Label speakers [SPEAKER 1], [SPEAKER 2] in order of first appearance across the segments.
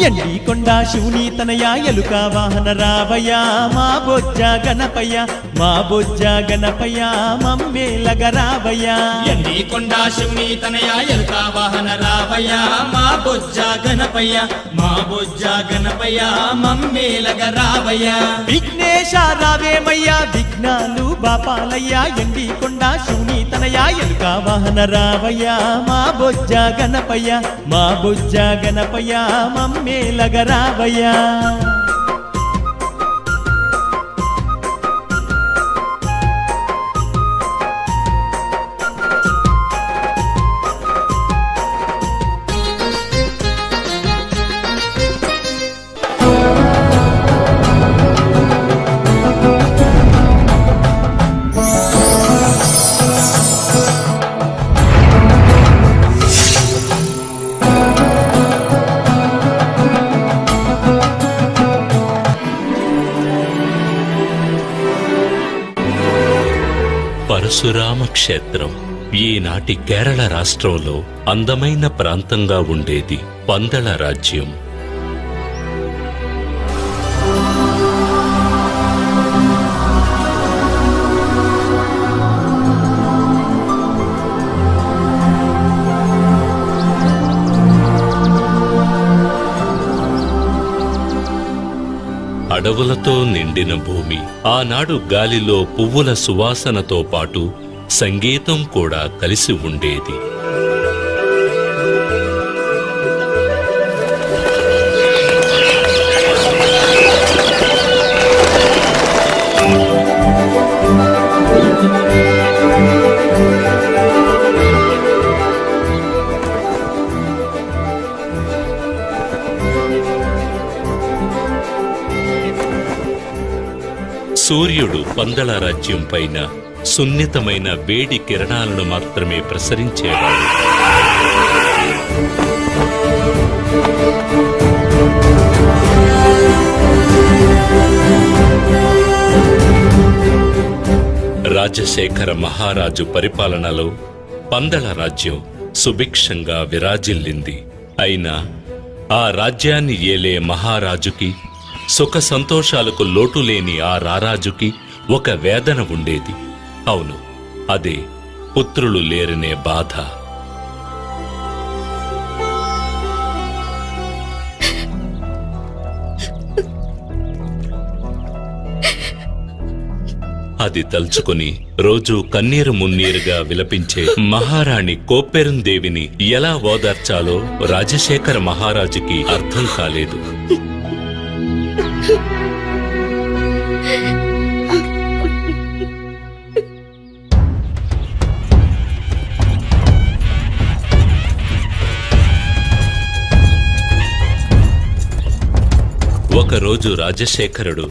[SPEAKER 1] ఎండి కొండ శివుని తనయ ఎలుక వాహన రావయ్య మా బొజ్జ గణపయ్య మా బొజ్జ గణపయ్య మమ్మేలగ రావయ్య
[SPEAKER 2] ఎండి కొండ శివుని తనయ ఎలుక వాహన రావయ్య మా బొజ్జ గణపయ్య మా బొజ్జ గణపయ్య మమ్మేలగ రావయ్య
[SPEAKER 1] విఘ్నేశ రావేమయ్య విఘ్నాలు బాపాలయ్య ఎండి కొండ శివుని తనయ ఎలుక వాహన రావయ్య మా బొజ్జ గణపయ్య మా బొజ్జ గణపయ్య మమ్మేలగ రావయ్య
[SPEAKER 3] పరశురామ క్షేత్రం ఈనాటి కేరళ రాష్ట్రంలో అందమైన ప్రాంతంగా ఉండేది పందళ రాజ్యం. అడవులతో నిండిన భూమి. ఆనాడు గాలిలో పువ్వుల సువాసనతో పాటు సంగీతం కూడా కలిసి ఉండేది. సూర్యుడు పందళ రాజ్యం పైన సున్నితమైన వేడి కిరణాలను మాత్రమే ప్రసరించేవాడు. రాజశేఖర మహారాజు పరిపాలనలో పందళ రాజ్యం సుభిక్షంగా విరాజిల్లింది. అయినా ఆ రాజ్యాన్ని ఏలే మహారాజుకి, సుఖ సంతోషాలకు లోటులేని ఆ రారాజుకి ఒక వేదన ఉండేది. అవును, అదే పుత్రులు లేరనే బాధ. అది తలుచుకుని రోజూ కన్నీరు మున్నీరుగా విలపించే మహారాణి కోప్పెరుందేవిని ఎలా ఓదార్చాలో రాజశేఖర మహారాజుకి అర్థం కాలేదు. ఒకరోజు రాజశేఖరుడు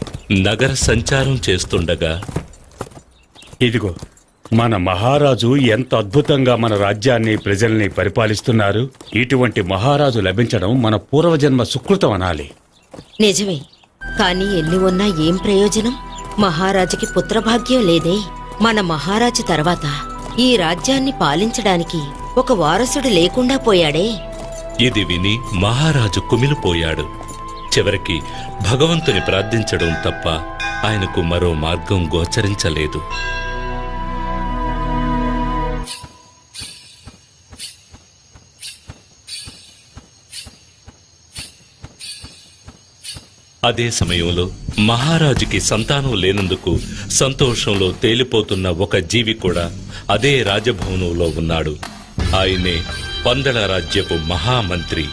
[SPEAKER 3] నగర సంచారం చేస్తుండగా,
[SPEAKER 4] ఇదిగో మన మహారాజు ఎంత అద్భుతంగా మన రాజ్యాన్ని ప్రజల్ని పరిపాలిస్తున్నారు. ఇటువంటి మహారాజు లభించడం మన పూర్వజన్మ సుకృతం అనాలి.
[SPEAKER 5] నిజమే, కాని ఎన్ని ఉన్నా ఏం ప్రయోజనం? మహారాజుకి పుత్రభాగ్యం లేదే. మన మహారాజు తర్వాత ఈ రాజ్యాన్ని పాలించడానికి ఒక వారసుడు లేకుండా పోయాడే.
[SPEAKER 3] ఇది విని మహారాజు కుమిలిపోయాడు. చివరికి భగవంతుని ప్రార్థించడం తప్ప ఆయనకు మరో మార్గం గోచరించలేదు. అదే సమయంలో మహారాజుకి సంతానం లేనందుకు సంతోషంలో తేలిపోతున్న ఒక జీవి కూడా అదే రాజభవనంలో ఉన్నాడు. ఆయనే పందళ రాజ్యపు మహామంత్రి.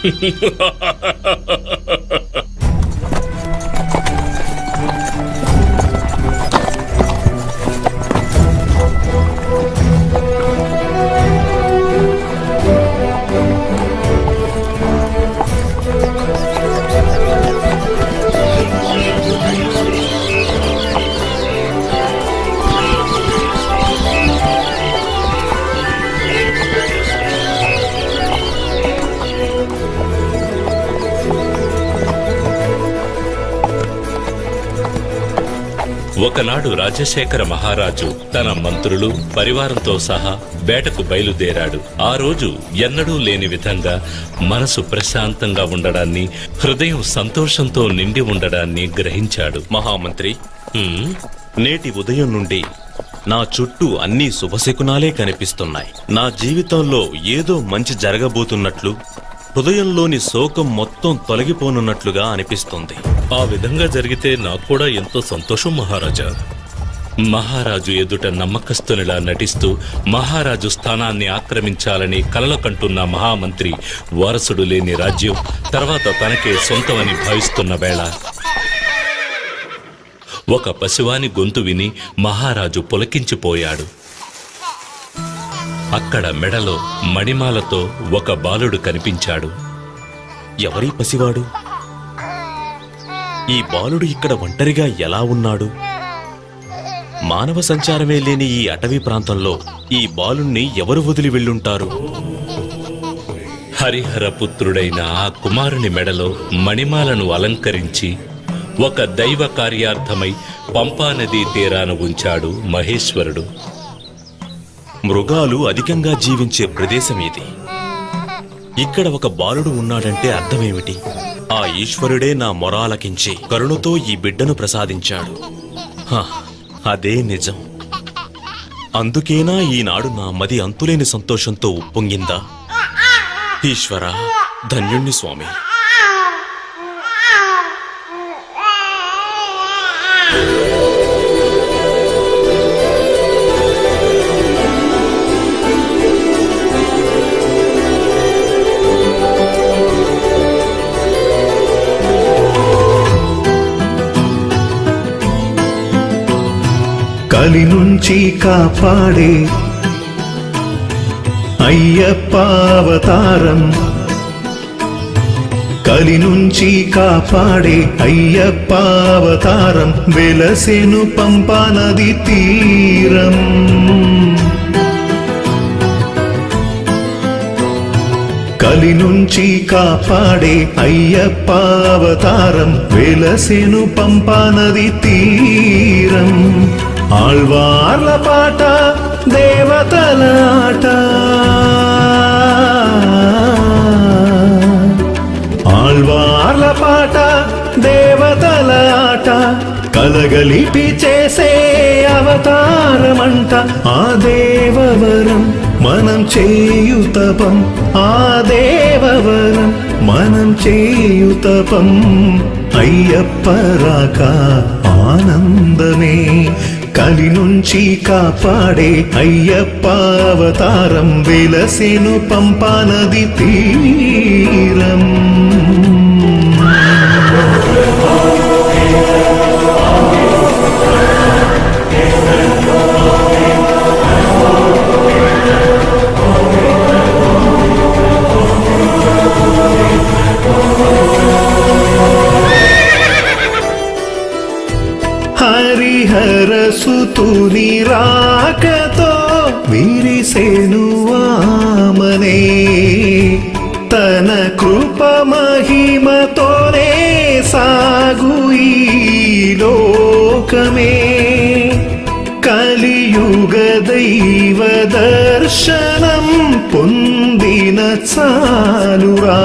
[SPEAKER 3] ఒకనాడు రాజశేఖర మహారాజు తన మంత్రులు పరివారంతో సహా వేటకు బయలుదేరాడు. ఆ రోజు ఎన్నడూ లేని విధంగా మనసు ప్రశాంతంగా ఉండడాన్ని, హృదయం సంతోషంతో నిండి ఉండడాన్ని గ్రహించాడు.
[SPEAKER 6] మహామంత్రి,
[SPEAKER 3] "హ్మ్,
[SPEAKER 6] నేటి ఉదయం నుండి నా చుట్టూ అన్ని శుభశకునాలే కనిపిస్తున్నాయి. నా జీవితంలో ఏదో మంచి జరగబోతున్నట్లు, హృదయంలోని శోకం మొత్తం తొలగిపోనున్నట్లుగా అనిపిస్తుంది.
[SPEAKER 3] ఆ విధంగా జరిగితే నాకు కూడా ఎంతో సంతోషం మహారాజా." మహారాజు ఎదుట నమ్మకస్తునిలా నటిస్తూ మహారాజు స్థానాన్ని ఆక్రమించాలని కలలు కంటున్న మహామంత్రి వారసుడు లేని రాజ్యం తర్వాత తనకే సొంతమని భావిస్తున్న వేళ ఒక పశువాని గొంతు విని మహారాజు పులకించిపోయాడు. అక్కడ మెడలో మణిమాలతో ఒక బాలుడు కనిపించాడు.
[SPEAKER 6] ఎవరీ పసివాడు? ఈ బాలుడు ఇక్కడ ఒంటరిగా ఎలా ఉన్నాడు? మానవ సంచారమే లేని ఈ అటవీ ప్రాంతంలో ఈ బాలుణ్ణి ఎవరు వదిలి వెళ్ళుంటారు?
[SPEAKER 3] హరిహరపుత్రుడైన ఆ కుమారుని మెడలో మణిమాలను అలంకరించి ఒక దైవ కార్యార్థమై పంపానదీ తీరాన ఉంచాడు మహేశ్వరుడు.
[SPEAKER 6] మృగాలు అధికంగా జీవించే ప్రదేశం ఇది. ఇక్కడ ఒక బాలుడు ఉన్నాడంటే అర్థమేమిటి? ఆ ఈశ్వరుడే నా మొరాలకించి కరుణతో ఈ బిడ్డను ప్రసాదించాడు. హ, అదే నిజం. అందుకేనా ఈనాడు నా మది అంతులేని సంతోషంతో ఉప్పొంగిందా? ఈశ్వరా, ధన్యుణ్ణి స్వామి.
[SPEAKER 7] కలి నుంచి కాపాడే అయ్యప్ప అవతారం, కలి నుంచి కాపాడే అయ్యప్ప అవతారం, వెలసెను పంపా నది తీరం. కలి నుంచి కాపాడే అయ్యప్ప అవతారం, వెలసెను పంపా నది తీరం. ఆళ్వార్ల పాట దేవతల ఆట, ఆళ్వార్ల పాట దేవతల ఆట, కలగలిపి చేసే అవతారమంట. ఆ దేవవరం మనం చేయుతపం, ఆ దేవవరం మనం చేయుతపం. అయ్యప్ప రాక ఆనందమే, కలి నుంచి కాపాడే అయ్యప్ప అవతారం, వెలసెను పంపా నది తీరం. హరిహరసుతుని రాకతో విరిసెను వామనే, తన కృప మహిమతోనే సాగు ఈ లోకమే. కలియుగ దైవ దర్శనం పొందిన చాలురా,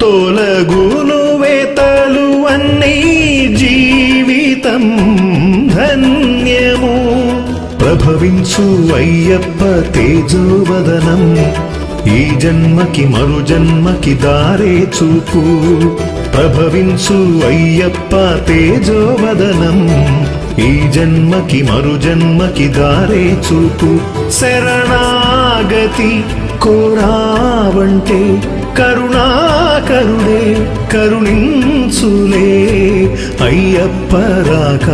[SPEAKER 7] తొలగును వెతలు అన్నీ జీవితం ధన్యము. ప్రభవించు అయ్యప్ప తేజోవదనం, ఈ జన్మకి మరు జన్మకి దారే చూపు. ప్రభవించు అయ్యప్ప తేజోవదనం, ఈ జన్మకి మరు జన్మకి దారే చూపు. శరణాగతి కోరావంటే కరుణాకరుడే కరుణించులే, అయ్యప్ప రాక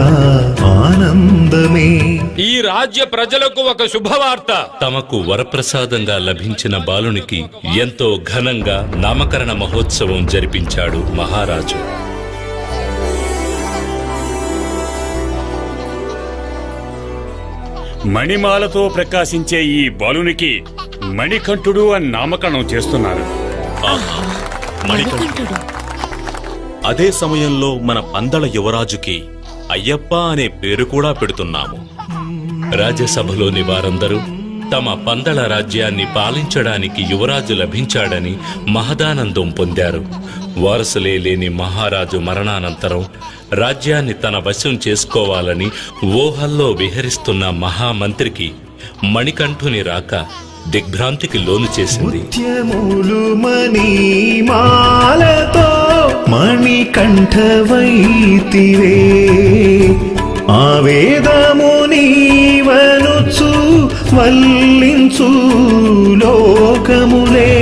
[SPEAKER 7] ఆనందమే.
[SPEAKER 8] ఈ రాజ్య ప్రజలకు ఒక శుభవార్త.
[SPEAKER 3] తమకు వరప్రసాదంగా లభించిన బాలునికి ఎంతో ఘనంగా నామకరణ మహోత్సవం జరిపించాడు మహారాజు.
[SPEAKER 4] మణిమాలతో ప్రకాశించే ఈ బాలునికి మణికంఠుడు అని నామకరణం చేస్తున్నారు.
[SPEAKER 6] అదే సమయంలో మన పందల యువరాజుకి అయ్యప్ప అనే పేరు కూడా పెడుతున్నాము.
[SPEAKER 3] రాజ్యసభలోని వారందరూ తమ పందల రాజ్యాన్ని పాలించడానికి యువరాజు లభించాడని మహదానందం పొందారు. వారసులే లేని మహారాజు మరణానంతరం రాజ్యాన్ని తన వశం చేసుకోవాలని ఊహల్లో విహరిస్తున్న మహామంత్రికి మణికంఠుని రాక దిగ్భ్రాంతికి లోను చేసింది.
[SPEAKER 7] ముత్యములు మణిమాలతో మణికంఠవైతివే ఆవేదము నీవనుచు వల్లించు లోకములే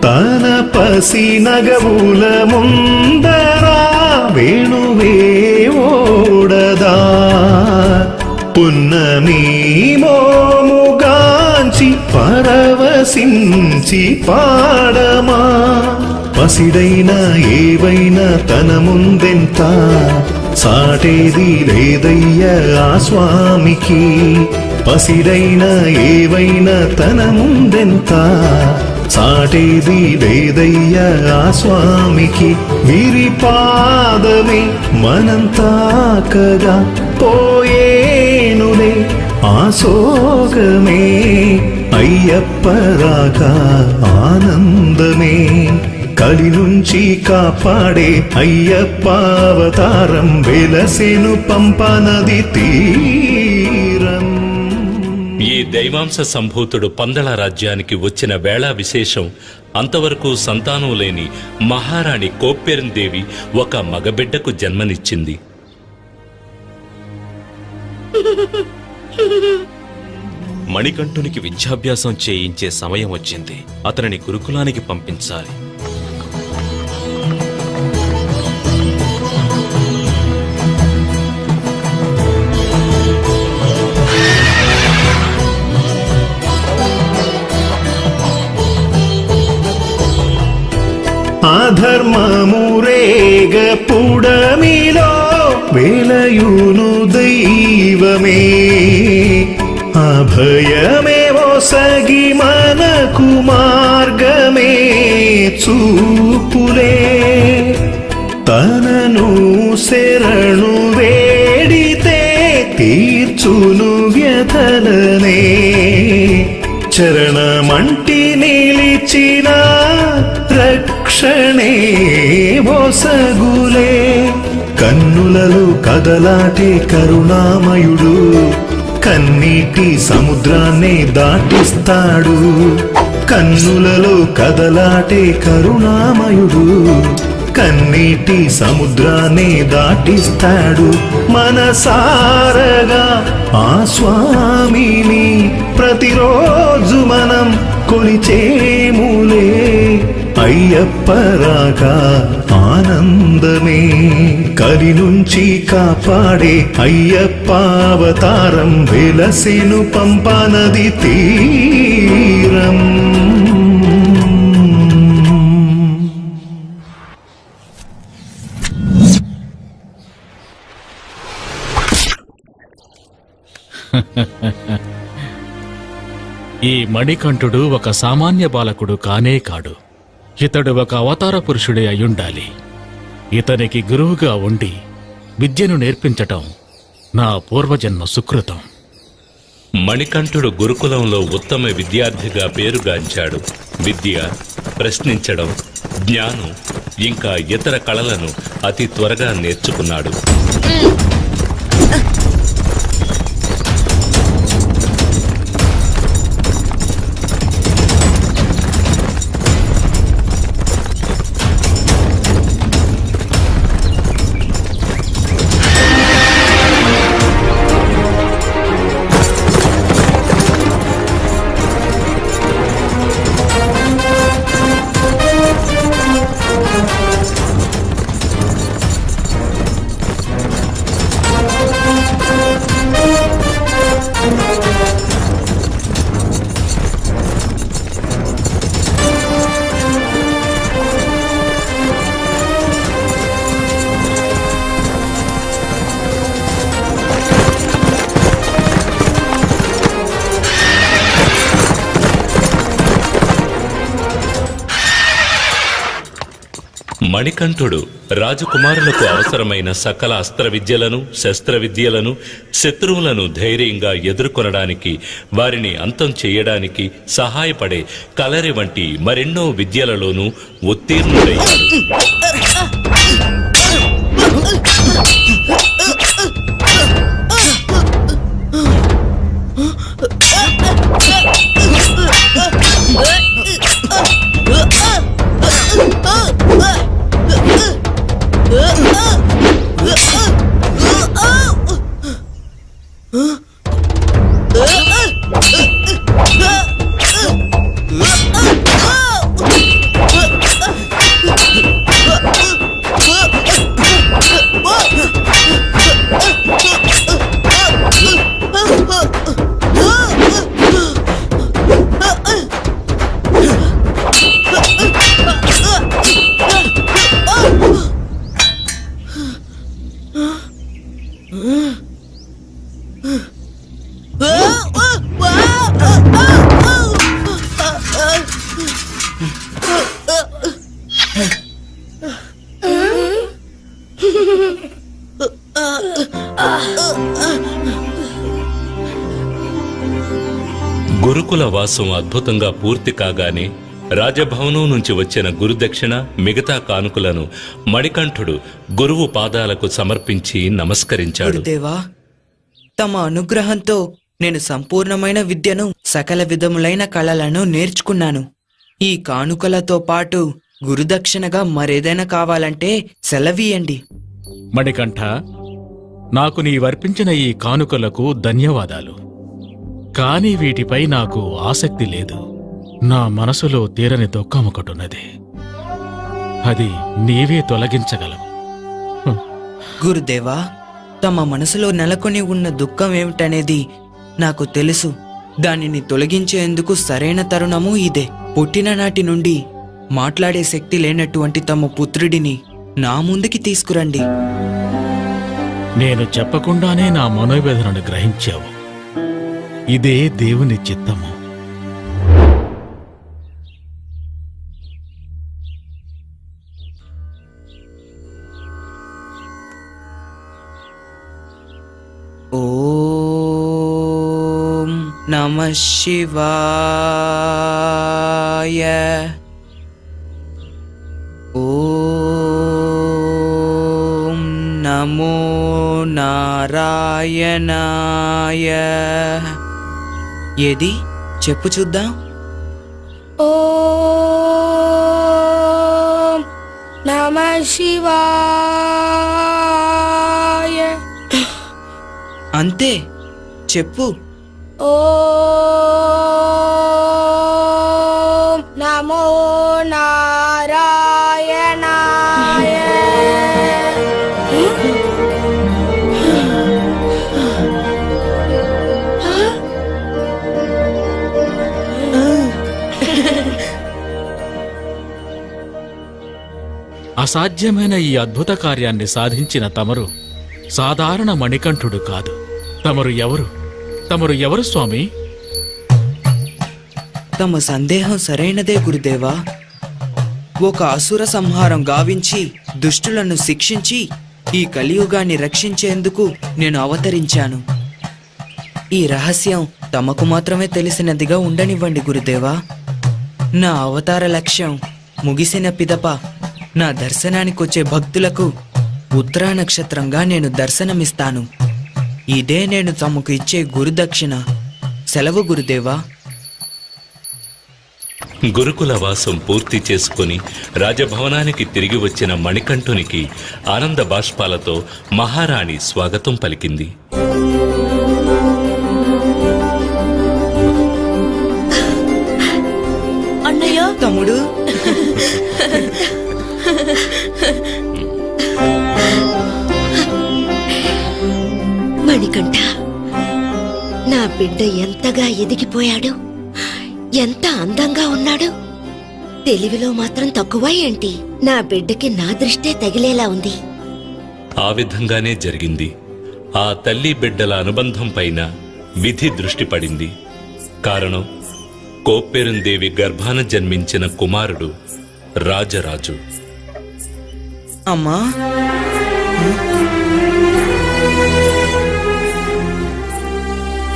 [SPEAKER 7] తన పసి నగవుల ముందరా వేణువే ఓడదా పున్నమి మోముగాంచి పరవశించి పాడమా పసిడైన ఏవైనా తన ముందెంత సాటేది లేదయ్య ఆ స్వామికి పసిడైన ఏవైనా తన ముందెంత సాటేది లేదయ్య ఆ స్వామికి విరిపాదమే మనం తాకగా పోయేనులే ఆ సోగమే అయ్యప్ప రాక ఆనందమే కలి నుంచి కాపాడే అయ్యప్ప అవతారం వెలసెను పంపనది తీరం.
[SPEAKER 3] ఈ దైవాంశ సంభూతుడు పందల రాజ్యానికి వచ్చిన వేళ విశేషం. అంతవరకు సంతానం లేని మహారాణి కోప్పెరందేవి ఒక మగబిడ్డకు జన్మనిచ్చింది.
[SPEAKER 6] మణికంఠునికి విద్యాభ్యాసం చేయించే సమయం వచ్చింది. అతనిని గురుకులానికి పంపించాలి.
[SPEAKER 7] అధర్మమురేగ పుడమిలో వేలయును దైవమే అభయమే ఒసగి మనకు మార్గమే చూపులే తనను శరణు వేడితే తీర్చును వ్యథలనే చరణమంటి నిలిచిన రక్షణే ఒసగులే కన్నులలో కదలాటే కరుణామయుడు కన్నీటి సముద్రాన్నే దాటిస్తాడు కన్నులలో కదలాటే కరుణామయుడు కన్నీటి సముద్రాన్నే దాటిస్తాడు మనసారగా ఆ స్వామిని ప్రతిరోజు మనం కొలిచేములే అయ్యప్ప రాక ఆనందమే కలి నుంచి కాపాడే అయ్యప్ప అవతారం వెలసెను పంపనది తీరం.
[SPEAKER 9] ఈ మణికంఠుడు ఒక సామాన్య బాలకుడు కానే కాడు. ఇతడు ఒక అవతార పురుషుడే అయ్యుండాలి. ఇతనికి గురువుగా ఉండి విద్యను నేర్పించటం నా పూర్వజన్మ సుకృతం.
[SPEAKER 3] మణికంఠుడు గురుకులంలో ఉత్తమ విద్యార్థిగా పేరుగాంచాడు. విద్య, ప్రశ్నించడం, జ్ఞానం ఇంకా ఇతర కళలను అతి త్వరగా నేర్చుకున్నాడు. మణికంఠుడు రాజకుమారులకు అవసరమైన సకల అస్త్ర విద్యలను శస్త్ర విద్యలను శత్రువులను ధైర్యంగా ఎదుర్కొనడానికి వారిని అంతం చేయడానికి సహాయపడే కలరి వంటి మరెన్నో విద్యలలోనూ ఉత్తీర్ణుడయ్యాడు. గురుకుల వాసం అద్భుతంగా పూర్తి కాగానే రాజభవనం నుంచి వచ్చిన గురుదక్షిణ మిగతా కానుకలను మణికంఠుడు గురువు పాదాలకు సమర్పించి నమస్కరించాడు.
[SPEAKER 10] గురుదేవా, తమ అనుగ్రహంతో నేను సంపూర్ణమైన విద్యను సకల విధములైన కళలను నేర్చుకున్నాను. ఈ కానుకలతో పాటు గురుదక్షిణగా మరేదైనా కావాలంటే సెలవీయండి.
[SPEAKER 9] మణికంఠ, నాకు నీవర్పించిన ఈ కానుకలకు ధన్యవాదాలు. కానీ వీటిపై నాకు ఆసక్తి లేదు. నా మనసులో తీరని దుఃఖం ఒకటున్నది. అది నీవే తొలగించగలవు.
[SPEAKER 10] గురుదేవా, తమ మనసులో నెలకొని ఉన్న దుఃఖం ఏమిటనేది నాకు తెలుసు. దానిని తొలగించేందుకు సరైన తరుణము ఇదే. పుట్టిన నాటి నుండి మాట్లాడే శక్తి లేనటువంటి తమ పుత్రుడిని నా ముందుకి తీసుకురండి.
[SPEAKER 9] నేను చెప్పకుండానే నా మనోవేదనను గ్రహించావు. ఇదే దేవుని చిత్తము.
[SPEAKER 10] ఓం నమః శివాయ. ఓం నమో నారాయణాయ. ఏది చెప్పు చూద్దాం.
[SPEAKER 11] ఓం నమః శివాయ.
[SPEAKER 10] అంతే, చెప్పు.
[SPEAKER 11] ఓం నమో నారాయణాయ.
[SPEAKER 9] అసాధ్యమైన ఈ అద్భుత కార్యాన్ని సాధించిన తమరు సాధారణ మణికంఠుడు కాదు. తమరు ఎవరు? తమరు ఎవరు స్వామి?
[SPEAKER 10] తమ సందేహం సరైనదే గురుదేవా. ఒక అసుర సంహారం గావించి దుష్టులను శిక్షించి ఈ కలియుగాన్ని రక్షించేందుకు నేను అవతరించాను. ఈ రహస్యం తమకు మాత్రమే తెలిసినదిగా ఉండనివ్వండి గురుదేవా. నా అవతార లక్ష్యం ముగిసిన పిదప నా దర్శనానికొచ్చే భక్తులకు ఉత్తరా నక్షత్రంగా నేను దర్శనమిస్తాను. ఇదే నేను తమకు ఇచ్చే గురుదక్షిణ. సెలవు గురుదేవా.
[SPEAKER 3] గురుకుల వాసం పూర్తి చేసుకుని రాజభవనానికి తిరిగి వచ్చిన మణికంఠునికి ఆనంద బాష్పాలతో మహారాణి స్వాగతం పలికింది.
[SPEAKER 5] అన్నయ్య,
[SPEAKER 10] తమ్ముడు,
[SPEAKER 5] మణికంఠ, నా బిడ్డ ఎంతగా ఎదిగిపోయాడు, ఎంత అందంగా ఉన్నాడు. తెలివిలో మాత్రం తక్కువ ఏంటి? నా బిడ్డకి నా దృష్టే తగిలేలా ఉంది.
[SPEAKER 3] ఆ విధంగానే జరిగింది. ఆ తల్లి బిడ్డల అనుబంధం పైన విధి దృష్టి పడింది. కారణం, కోప్పెరుందేవి గర్భాన జన్మించిన కుమారుడు రాజరాజు.
[SPEAKER 10] అమ్మా,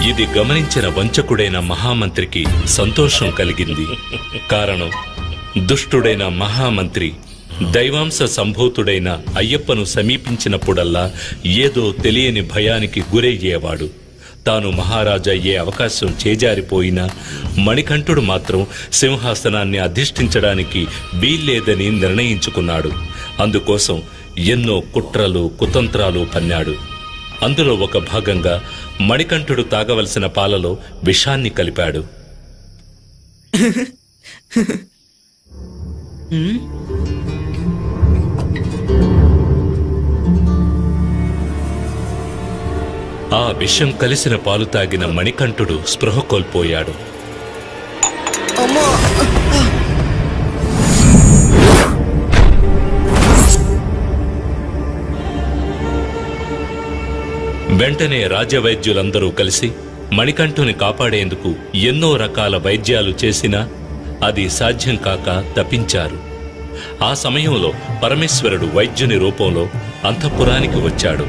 [SPEAKER 3] ఇది గమనించిన వంచకుడైన మహామంత్రికి సంతోషం కలిగింది. కారణం, దుష్టుడైన మహామంత్రి దైవాంశ సంభూతుడైన అయ్యప్పను సమీపించినప్పుడల్లా ఏదో తెలియని భయానికి గురయ్యేవాడు. తాను మహారాజు అయ్యే అవకాశం చేజారిపోయినా మణికంఠుడు మాత్రం సింహాసనాన్ని అధిష్ఠించడానికి వీల్లేదని నిర్ణయించుకున్నాడు. అందుకోసం ఎన్నో కుట్రలు కుతంత్రాలు పన్నాడు. అందులో ఒక భాగంగా మణికంఠుడు తాగవలసిన పాలలో విషాన్ని కలిపాడు. ఆ విషం కలిసిన పాలు తాగిన మణికంఠుడు స్పృహ కోల్పోయాడు. వెంటనే రాజవైద్యులందరూ కలిసి మణికంఠుని కాపాడేందుకు ఎన్నో రకాల వైద్యాలు చేసినా అది సాధ్యం కాక తప్పించారు. ఆ సమయంలో పరమేశ్వరుడు వైద్యుని రూపంలో అంతఃపురానికి వచ్చాడు.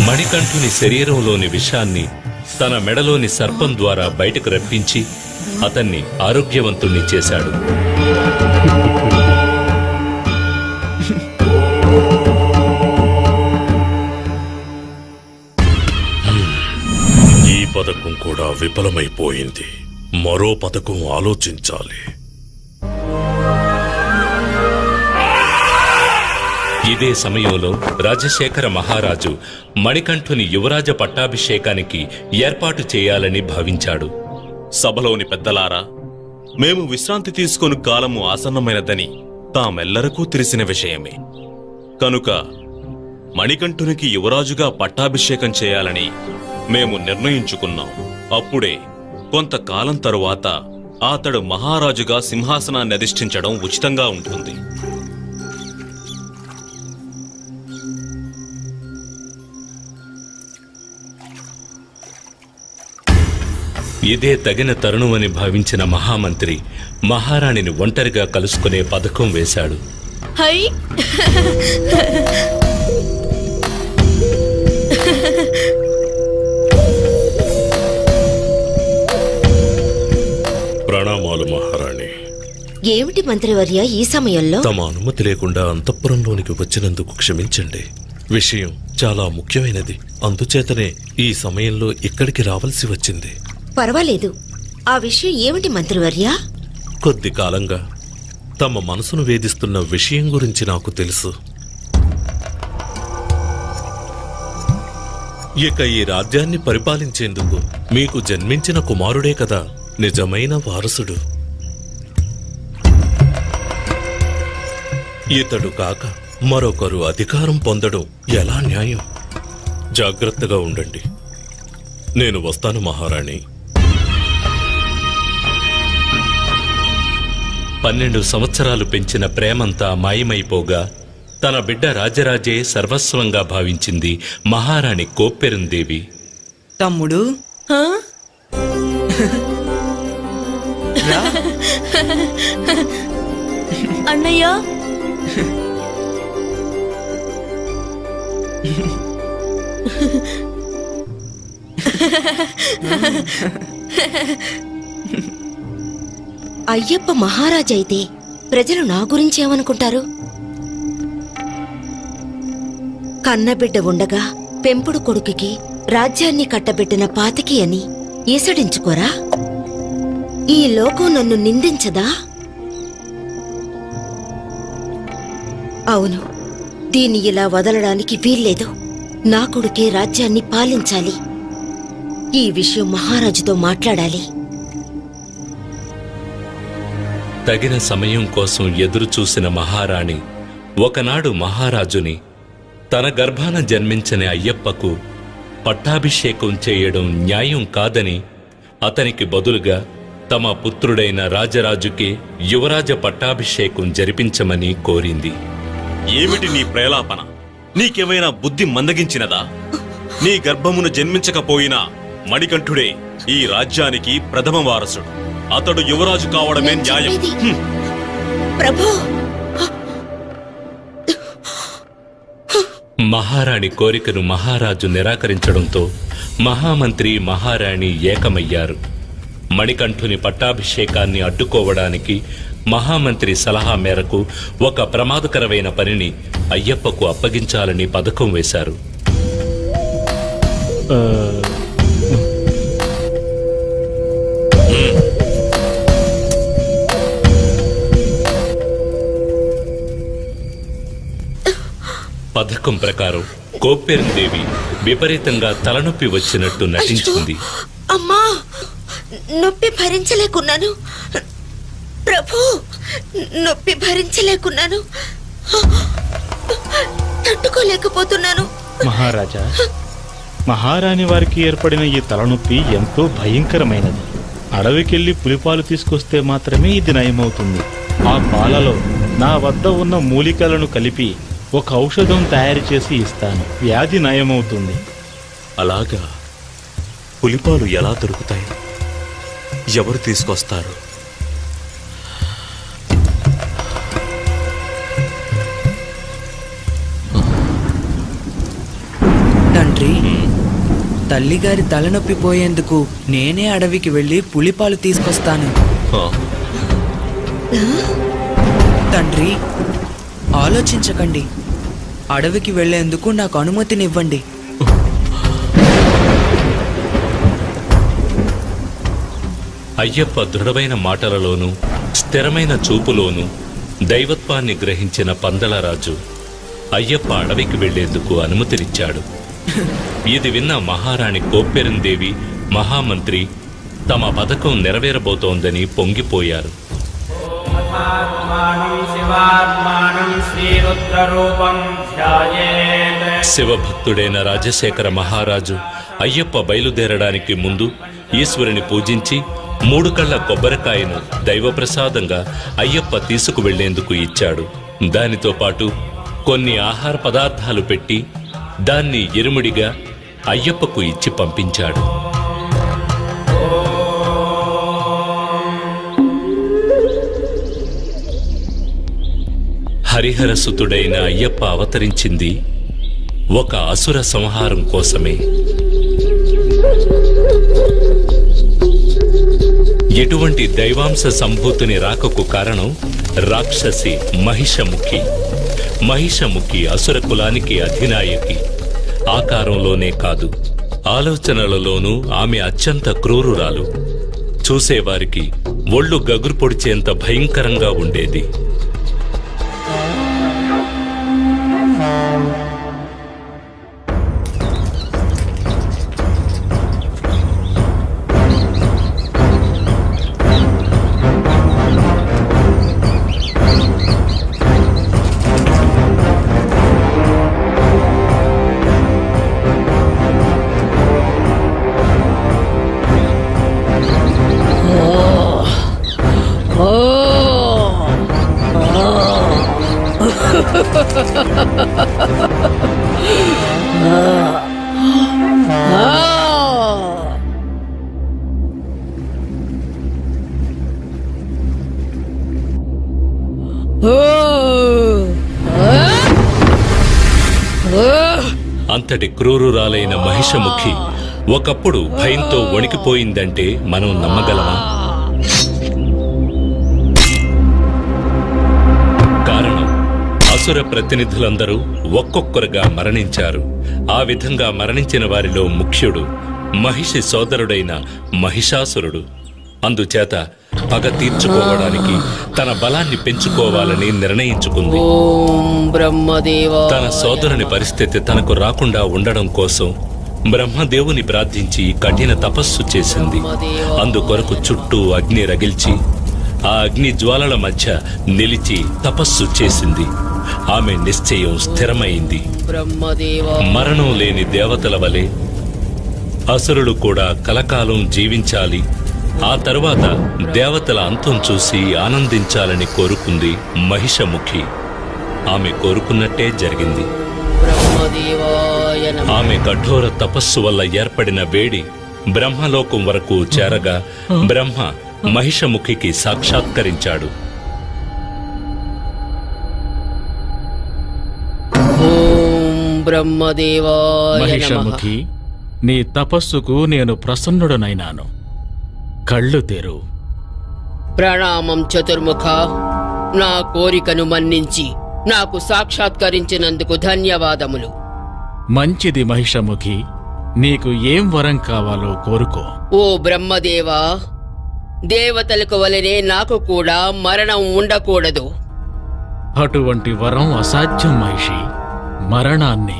[SPEAKER 3] మణికంఠుని శరీరంలోని విషాన్ని తన మెడలోని సర్పం ద్వారా బయటకు రప్పించి అతన్ని ఆరోగ్యవంతుణ్ణి చేశాడు. ఈ పథకం కూడా విఫలమైపోయింది. మరో పథకం ఆలోచించాలి. ఇదే సమయంలో రాజశేఖర మహారాజు మణికంఠుని యువరాజ పట్టాభిషేకానికి ఏర్పాటు చేయాలని భావించాడు.
[SPEAKER 6] సభలోని పెద్దలారా, మేము విశ్రాంతి తీసుకొని కాలము ఆసన్నమైనదని తామెల్లరకు తెలిసిన విషయమే. కనుక మణికంఠునికి యువరాజుగా పట్టాభిషేకం చేయాలని మేము నిర్ణయించుకున్నాం. అప్పుడే కొంతకాలం తరువాత అతడు మహారాజుగా సింహాసనాన్ని అధిష్ఠించడం ఉచితంగా ఉంటుంది.
[SPEAKER 3] ఇదే తగిన తరుణమని భావించిన మహామంత్రి మహారాణిని ఒంటరిగా కలుసుకునే పథకం వేశాడు.
[SPEAKER 5] హై
[SPEAKER 3] ప్రణామాలు మహారాణి.
[SPEAKER 5] ఏమిటి మంత్రివర్య ఈ సమయంలో?
[SPEAKER 3] తమ అనుమతి లేకుండా అంతఃపురంలోనికి వచ్చినందుకు క్షమించండి. విషయం చాలా ముఖ్యమైనది. అందుచేతనే ఈ సమయంలో ఇక్కడికి రావాల్సి వచ్చింది.
[SPEAKER 5] పర్వాలేదు. ఆ విషయం ఏమిటి మంత్రివర్య?
[SPEAKER 3] కొద్ది కాలంగా తమ మనసును వేధిస్తున్న విషయం గురించి నాకు తెలుసు. ఇక ఈ రాజ్యాన్ని పరిపాలించేందుకు మీకు జన్మించిన కుమారుడే కదా నిజమైన వారసుడు. ఇతడు కాక మరొకరు అధికారం పొందడం ఎలా న్యాయం? జాగ్రత్తగా ఉండండి. నేను వస్తాను మహారాణి. 12 సంవత్సరాలు పెంచిన ప్రేమంతా మాయమైపోగా తన బిడ్డ రాజరాజే సర్వస్వంగా భావించింది మహారాణి కోప్పెరందేవి.
[SPEAKER 10] తమ్ముడు,
[SPEAKER 5] అన్నయ్య, అయ్యప్ప మహారాజైతే ప్రజలు నా గురించి ఏమనుకుంటారు? కన్నబిడ్డ ఉండగా పెంపుడు కొడుకుకి రాజ్యాన్ని కట్టబెట్టిన పాతకి అని ఈసడించుకోరా? ఈ లోకం నన్ను నిందించదా? అవును, దీన్ని ఇలా వదలడానికి వీల్లేదు. నా కొడుకే రాజ్యాన్ని పాలించాలి. ఈ విషయం మహారాజుతో మాట్లాడాలి.
[SPEAKER 3] తగిన సమయం కోసం ఎదురు చూసిన మహారాణి ఒకనాడు మహారాజుని తన గర్భాన జన్మించని అయ్యప్పకు పట్టాభిషేకం చేయడం న్యాయం కాదని అతనికి బదులుగా తమ పుత్రుడైన రాజరాజుకే యువరాజ పట్టాభిషేకం జరిపించమని కోరింది.
[SPEAKER 6] ఏమిటి నీ ప్రేలాపన? నీకేమైనా బుద్ధి మందగించినదా? నీ గర్భమును జన్మించకపోయినా మణికంఠుడే ఈ రాజ్యానికి ప్రథమ వారసుడు. అతడు యువరాజు కావడమే
[SPEAKER 5] నేను
[SPEAKER 6] న్యాయం.
[SPEAKER 5] చెప్పేది. ప్రభు
[SPEAKER 3] మహారాణి కోరికను మహారాజు నిరాకరించడంతో మహామంత్రి మహారాణి ఏకమయ్యారు. మణికంఠుని పట్టాభిషేకాన్ని అడ్డుకోవడానికి మహామంత్రి సలహా మేరకు ఒక ప్రమాదకరమైన పనిని అయ్యప్పకు అప్పగించాలని పథకం వేశారు. పథకం ప్రకారం కోప్పెరందేవి విపరీతంగా తలనొప్పి వచ్చినట్టు నటించింది.
[SPEAKER 5] అమ్మా, నొప్పి భరించలేకున్నాను ప్రభు, నొప్పి భరించలేకున్నాను, తట్టుకోలేకపోతున్నాను.
[SPEAKER 12] మహారాజా, మహారాణి వారికి ఏర్పడిన ఈ తలనొప్పి ఎంతో భయంకరమైనది. అడవికెళ్లి పులిపాలు తీసుకొస్తే మాత్రమే ఇది నయమవుతుంది. ఆ పాలలో నా వద్ద ఉన్న మూలికలను కలిపి ఒక ఔషధం తయారు చేసి ఇస్తాను, వ్యాధి నయమవుతుంది.
[SPEAKER 6] అలాగా? పులిపాలు ఎలా దొరుకుతాయి? ఎవరు తీసుకొస్తారు?
[SPEAKER 10] తండ్రి, తల్లిగారి తలనొప్పి పోయేందుకు నేనే అడవికి వెళ్ళి పులిపాలు తీసుకొస్తాను. తండ్రి, ఆలోచించకండి. అడవికి వెళ్లేందుకు నాకు అనుమతినివ్వండి.
[SPEAKER 3] అయ్యప్ప దృఢమైన మాటలలోనూ స్థిరమైన చూపులోనూ దైవత్వాన్ని గ్రహించిన పందలరాజు అయ్యప్ప అడవికి వెళ్లేందుకు అనుమతినిచ్చాడు. ఇది విన్న మహారాణి కోప్పెరందేవి మహామంత్రి తమ పథకం నెరవేరబోతోందని పొంగిపోయారు. శివభక్తుడైన రాజశేఖర మహారాజు అయ్యప్ప బయలుదేరడానికి ముందు ఈశ్వరుని పూజించి 3 కళ్ళ కొబ్బరికాయను దైవప్రసాదంగా అయ్యప్ప తీసుకువెళ్లేందుకు ఇచ్చాడు. దానితో పాటు కొన్ని ఆహార పదార్థాలు పెట్టి దాన్ని ఇరుముడిగా అయ్యప్పకు ఇచ్చి పంపించాడు. హరిహరసుతుడైన అయ్యప్ప అవతరించింది ఒక అసుర సంహారం కోసమే. ఎటువంటి దైవాంశ సంభూతిని రాకకు కారణం రాక్షసి మహిషముఖి. మహిషముఖి అసుర కులానికి అధినాయకి. ఆకారంలోనే కాదు, ఆలోచనలలోనూ ఆమె అత్యంత క్రూరురాలు. చూసేవారికి ఒళ్ళు గగురు పొడిచేంత భయంకరంగా ఉండేది. అంతటి క్రూరురాలైన మహిషముఖి ఒకప్పుడు భయంతో వణికిపోయిందంటే మనం నమ్మగలమా? కారణం, అసుర ప్రతినిధులందరూ ఒక్కొక్కరుగా మరణించారు. ఆ విధంగా మరణించిన వారిలో ముఖ్యుడు మహిషి సోదరుడైన మహిషాసురుడు. అందుచేత పగ తీర్చుకోవడానికి తన బలాన్ని పెంచుకోవాలని నిర్ణయించుకుంది. తన సోదరుని పరిస్థితి తనకు రాకుండా ఉండడం కోసం బ్రహ్మదేవుని ప్రార్థించి కఠిన తపస్సు చేసింది. అందుకొరకు చుట్టూ అగ్ని రగిల్చి ఆ అగ్ని జ్వాలల మధ్య నిలిచి తపస్సు చేసింది. ఆమె నిశ్చయం స్థిరమైంది. మరణం లేని దేవతల వలె అసురులు కూడా కలకాలం జీవించాలి, ఆ తరువాత దేవతల అంతం చూసి ఆనందించాలని కోరుకుంది మహిషముఖి. ఆమె కోరుకున్నట్టే జరిగింది. ఆమె కఠోర తపస్సు వల్ల ఏర్పడిన వేడి బ్రహ్మలోకం వరకు చేరగా బ్రహ్మ మహిషముఖికి సాక్షాత్కరించాడు.
[SPEAKER 9] మహిషముఖి, నీ తపస్సుకు నేను ప్రసన్నుడనైనాను. కళ్ళు తెరు.
[SPEAKER 13] ప్రణామం చతుర్ముఖ. నా కోరికను మన్నించి నాకు సాక్షాత్కరించినందుకు ధన్యవాదములు.
[SPEAKER 9] మంచిది మహిషముఖి, నీకు ఏం వరం కావాలో కోరుకో.
[SPEAKER 13] ఓ బ్రహ్మదేవా, దేవతలకు వలనే నాకు కూడా మరణం ఉండకూడదు.
[SPEAKER 9] అటువంటి వరం అసాధ్యం మహిషి. మరణాన్ని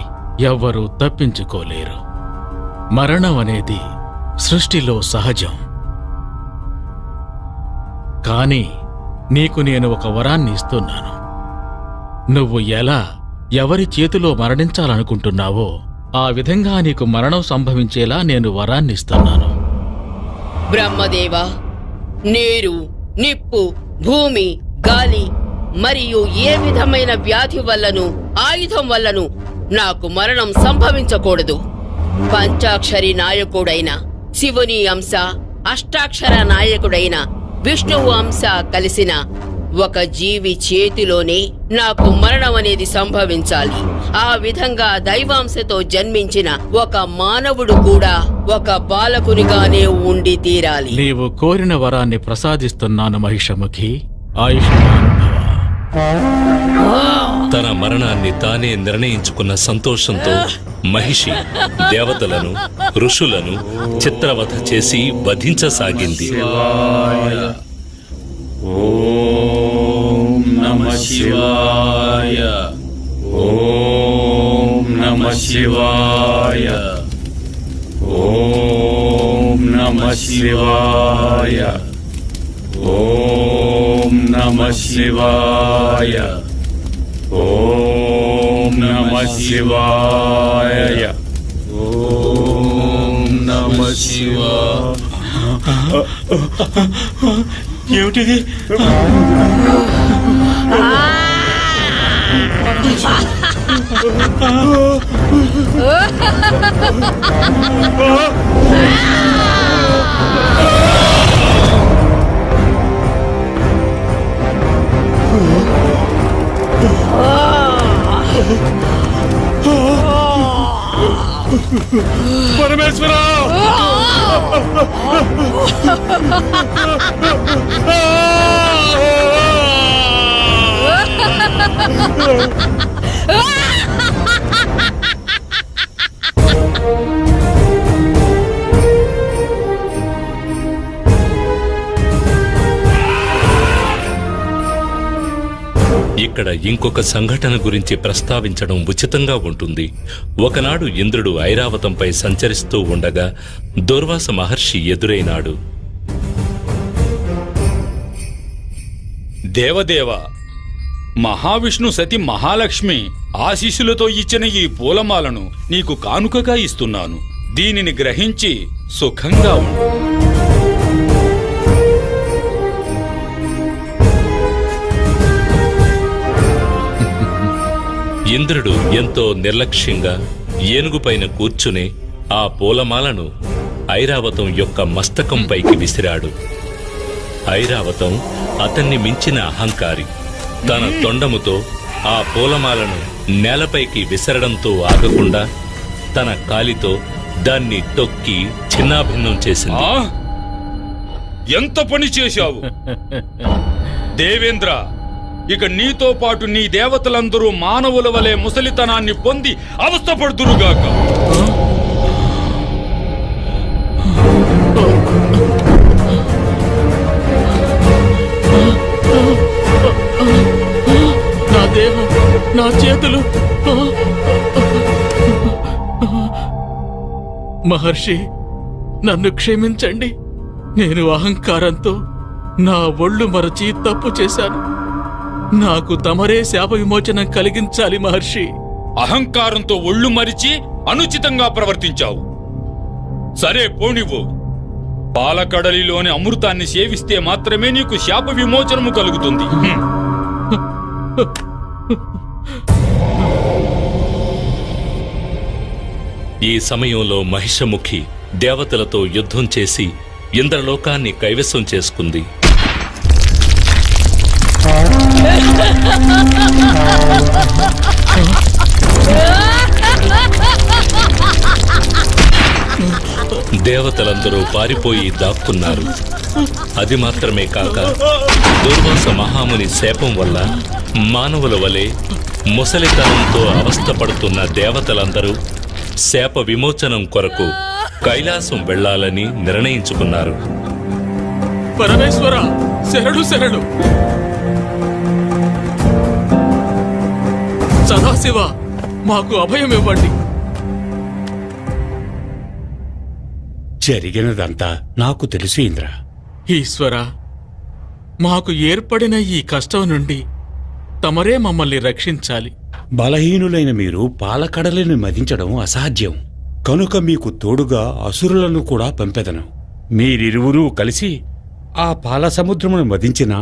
[SPEAKER 9] ఎవ్వరూ తప్పించుకోలేరు. మరణం అనేది సృష్టిలో సహజం. కాని నీకు నేను ఒక వరాన్ని ఇస్తున్నాను. నువ్వు ఎలా ఎవరి చేతిలో మరణించాలనుకుంటున్నావో ఆ విధంగా నీకు మరణం సంభవించేలా నేను వరాన్నిస్తున్నాను.
[SPEAKER 13] బ్రహ్మదేవా, నీరు, నిప్పు, భూమి, గాలి మరియు ఏ విధమైన వ్యాధి వల్లను ఆయుధం వల్లను నాకు మరణం సంభవించకూడదు. పంచాక్షరి నాయకుడైన శివుని అంశ, అష్టాక్షర నాయకుడైన విష్ణువు అంశ కలిసిన ఒక జీవి చేతిలోనే నాకు మరణం అనేది సంభవించాలి. ఆ విధంగా దైవాంశతో జన్మించిన ఒక మానవుడు కూడా ఒక బాలకునిగానే ఉండి తీరాలి.
[SPEAKER 9] నీవు కోరిన వరాన్ని ప్రసాదిస్తున్నాను మహిషముఖి. ఆయుష్మాన్ భవ.
[SPEAKER 3] తన మరణాన్ని తానే నిర్ణయించుకున్న సంతోషంతో మహిషి దేవతలను, ఋషులను చిత్రవధ చేసి వధించసాగింది.
[SPEAKER 4] ఓం నమః శివాయ. ఓం నమః శివాయ. ఓం నమః శివాయ. ఓం నమః శివాయ. ఓం నమః శివాయ. ఓం నమః శివాయ. ఏమిటిది? పరమేశ్వర!
[SPEAKER 3] ఇక్కడ ఇంకొక సంఘటన గురించి ప్రస్తావించడం ఉచితంగా ఉంటుంది. ఒకనాడు ఇంద్రుడు ఐరావతంపై సంచరిస్తూ ఉండగా దుర్వాస మహర్షి ఎదురైనాడు.
[SPEAKER 8] దేవదేవ, మహావిష్ణు సతి మహాలక్ష్మి ఆశీస్సులతో ఇచ్చిన ఈ పూలమాలను నీకు కానుకగా ఇస్తున్నాను. దీనిని గ్రహించి సుఖంగా ఉండు.
[SPEAKER 3] ఇంద్రుడు ఎంతో నిర్లక్ష్యంగా ఏనుగుపైన కూర్చుని ఆ పూలమాలను ఐరావతం యొక్క మస్తకంపైకి విసిరాడు. ఐరావతం అతన్ని మించిన అహంకారి. తన తొండముతో ఆ పూలమాలను నేలపైకి విసరడంతో ఆగకుండా తన కాలితో దాన్ని తొక్కి చిన్నాభిన్నం చేసింది.
[SPEAKER 8] ఎంత పని చేశావు దేవేంద్ర! ఇక నీతో పాటు నీ దేవతలందరూ మానవుల వలె ముసలితనాన్ని పొంది అవస్థపడుదురుగాక.
[SPEAKER 9] నా దేహం, నా చేతులు. మహర్షి, నన్ను క్షమించండి. నేను అహంకారంతో నా ఒళ్ళు మరచి తప్పు చేశాను. నాకు తమరే శాప విమోచనం కలిగించాలి మహర్షి.
[SPEAKER 8] అహంకారంతో ఒళ్ళు మరిచి అనుచితంగా ప్రవర్తించావు. సరే పోనివ్వు. పాలకడలిలోని అమృతాన్ని సేవిస్తే మాత్రమే నీకు శాప విమోచనము కలుగుతుంది.
[SPEAKER 3] ఈ సమయంలో మహిషముఖి దేవతలతో యుద్ధం చేసి ఇంద్రలోకాన్ని కైవసం చేసుకుంది. దేవతలందరూ పారిపోయి దాక్కున్నారు. అది మాత్రమే కాక దుర్వాస మహాముని శాపం వల్ల మానవుల వలె ముసలితనంతో అవస్థపడుతున్న దేవతలందరూ శాప విమోచనం కొరకు కైలాసం వెళ్లాలని నిర్ణయించుకున్నారు.
[SPEAKER 9] పరమేశ్వర, శరణు శరణు. సదాశివ, మాకు అభయం ఇవ్వండి.
[SPEAKER 4] జరిగినదంతా నాకు తెలుసు ఇంద్ర.
[SPEAKER 9] ఈశ్వర, మాకు ఏర్పడిన ఈ కష్టం నుండి తమరే మమ్మల్ని రక్షించాలి.
[SPEAKER 4] బలహీనులైన మీరు పాలకడలిని మదించడం అసాధ్యం. కనుక మీకు తోడుగా అసురులను కూడా పంపెదను. మీరిరువురూ కలిసి ఆ పాల సముద్రమును మదించిన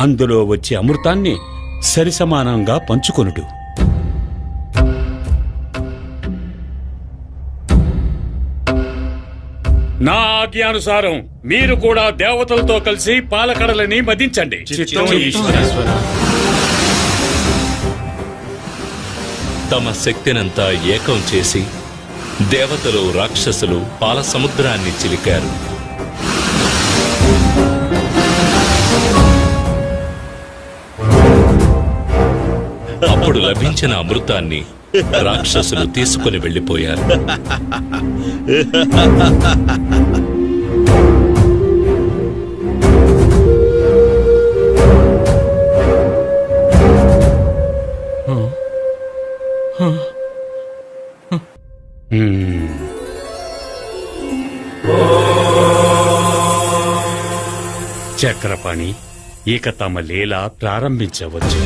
[SPEAKER 4] అందులో వచ్చే అమృతాన్ని సరిసమానంగా పంచుకొనుడు. నా ఆజ్ఞానుసారం మీరు కూడా దేవతలతో కలిసి పాలకడలని మదించండి.
[SPEAKER 3] తమ శక్తినంతా ఏకం చేసి దేవతలు రాక్షసులు పాల సముద్రాన్ని చిలికారు. అప్పుడు లభించిన అమృతాన్ని రాక్షసులు తీసుకుని వెళ్లిపోయారు.
[SPEAKER 4] చక్రపాణి, ఇక తమ లీల ప్రారంభించవచ్చు.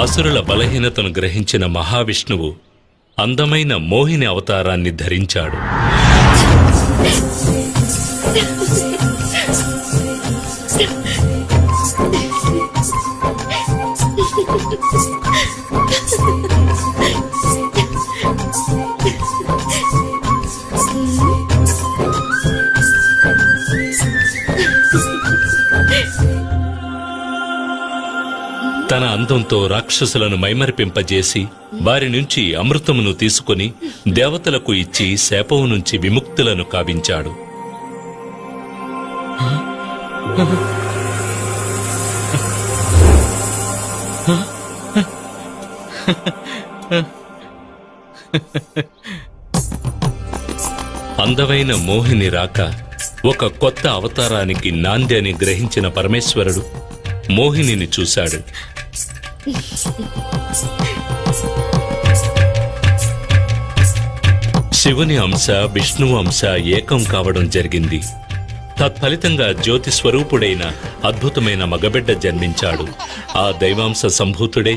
[SPEAKER 3] అసురుల బలహీనతను గ్రహించిన మహావిష్ణువు అందమైన మోహిని అవతారాన్ని ధరించాడు. తన అందంతో రాక్షసులను మైమరిపింపజేసి వారి నుంచి అమృతమును తీసుకుని దేవతలకు ఇచ్చి శాపం నుంచి విముక్తులను కావించాడు. అందమైన మోహిని రాక ఒక కొత్త అవతారానికి నాంది అని గ్రహించిన పరమేశ్వరుడు మోహినిని చూశాడు. శివుని అంశ విష్ణువు అంశ ఏకం కావడం జరిగింది. తత్ఫలితంగా జ్యోతి స్వరూపుడైన అద్భుతమైన మగబిడ్డ జన్మించాడు. ఆ దైవాంశ సంభూతుడే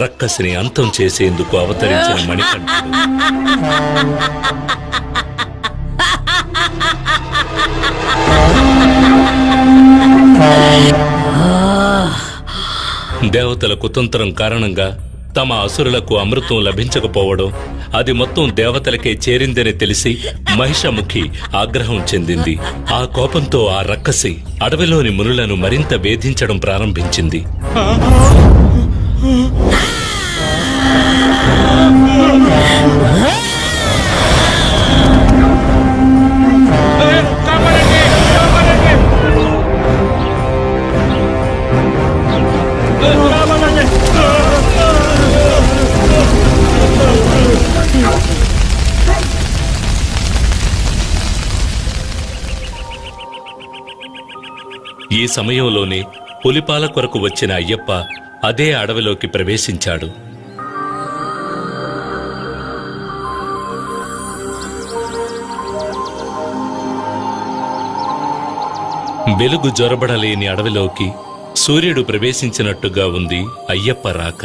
[SPEAKER 3] రక్కసిని అంతం చేసేందుకు అవతరించిన మణికంఠుడు. దేవతల కుతంత్రం కారణంగా తమ అసురులకు అమృతం లభించకపోవడం, అది మొత్తం దేవతలకే చేరిందని తెలిసి మహిషముఖి ఆగ్రహం చెందింది. ఆ కోపంతో ఆ రక్కసి అడవిలోని మునులను మరింత వేధించడం ప్రారంభించింది. ఈ సమయంలోనే పులిపాల కొరకు వచ్చిన అయ్యప్ప అదే అడవిలోకి ప్రవేశించాడు. వెలుగు జొరబడలేని అడవిలోకి సూర్యుడు ప్రవేశించినట్టుగా ఉంది అయ్యప్ప రాక.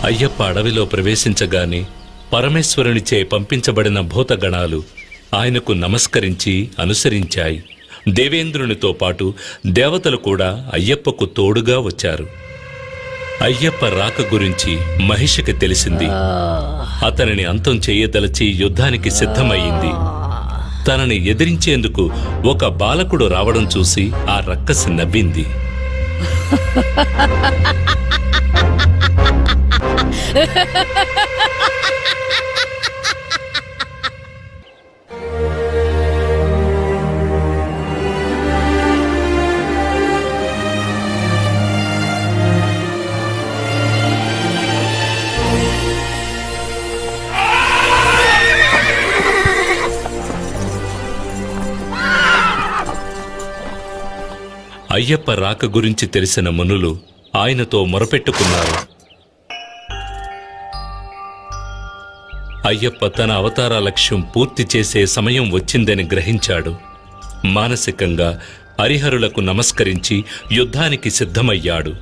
[SPEAKER 3] అయ్యప్ప అడవిలో ప్రవేశించగానే పరమేశ్వరునిచే పంపించబడిన భూతగణాలు ఆయనకు నమస్కరించి అనుసరించాయి. దేవేంద్రునితో పాటు దేవతలు కూడా అయ్యప్పకు తోడుగా వచ్చారు. అయ్యప్ప రాక గురించి మహిషకి తెలిసింది. అతనిని అంతం చేయదలచి యుద్ధానికి సిద్ధమయ్యింది. తనని ఎదిరించేందుకు ఒక బాలకుడు రావడం చూసి ఆ రక్కసి నవ్వింది. అయ్యప్ప రాక గురించి తెలిసిన మునులు ఆయనతో మొరపెట్టుకున్నారు. అయ్యప్ప తన అవతార లక్ష్యం పూర్తి చేసే సమయం వచ్చిందని గ్రహించాడు. మానసికంగా హరిహరులకు నమస్కరించి యుద్ధానికి సిద్ధమయ్యాడు.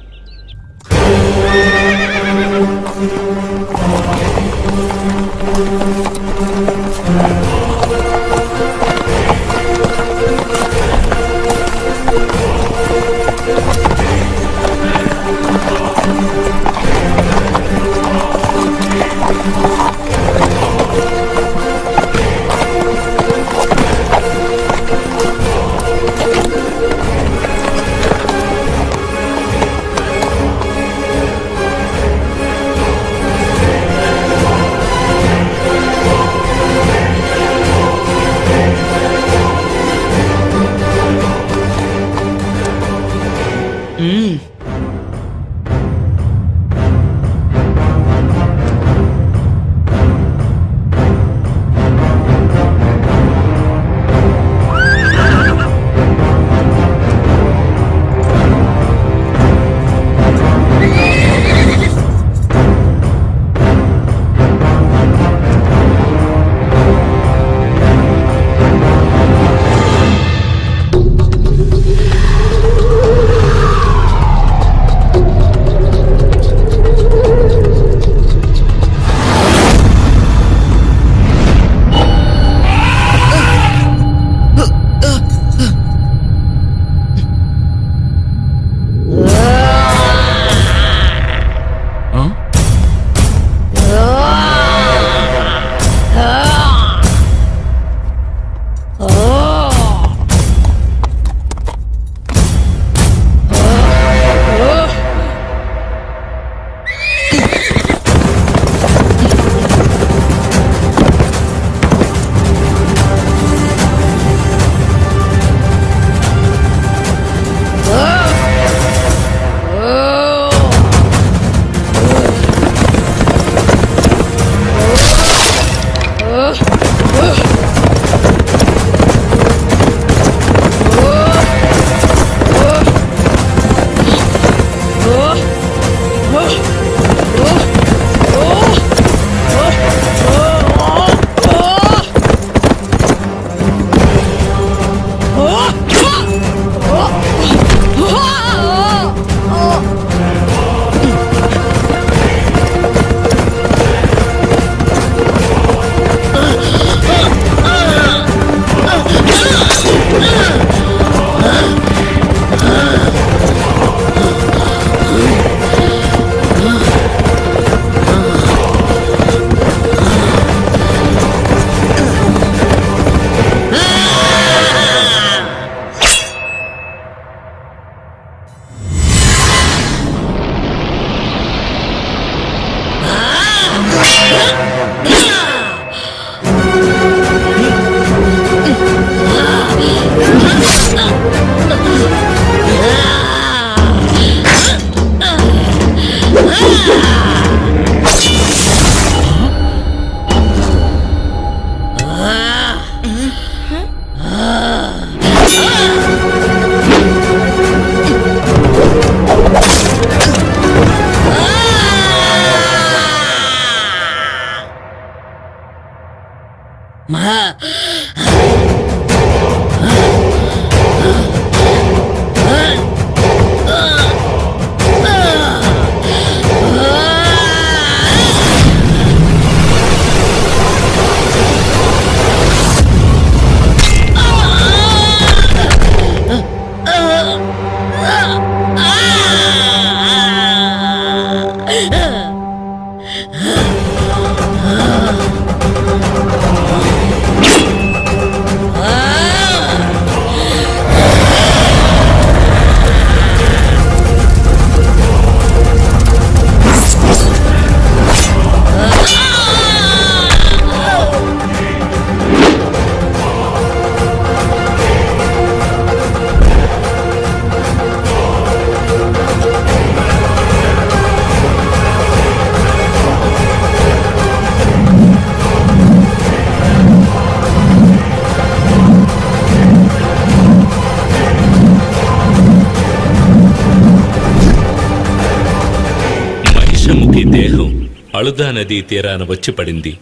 [SPEAKER 3] మహిషముఖి దేహం అళుదా నదీ తీరాన వచ్చి పడింది.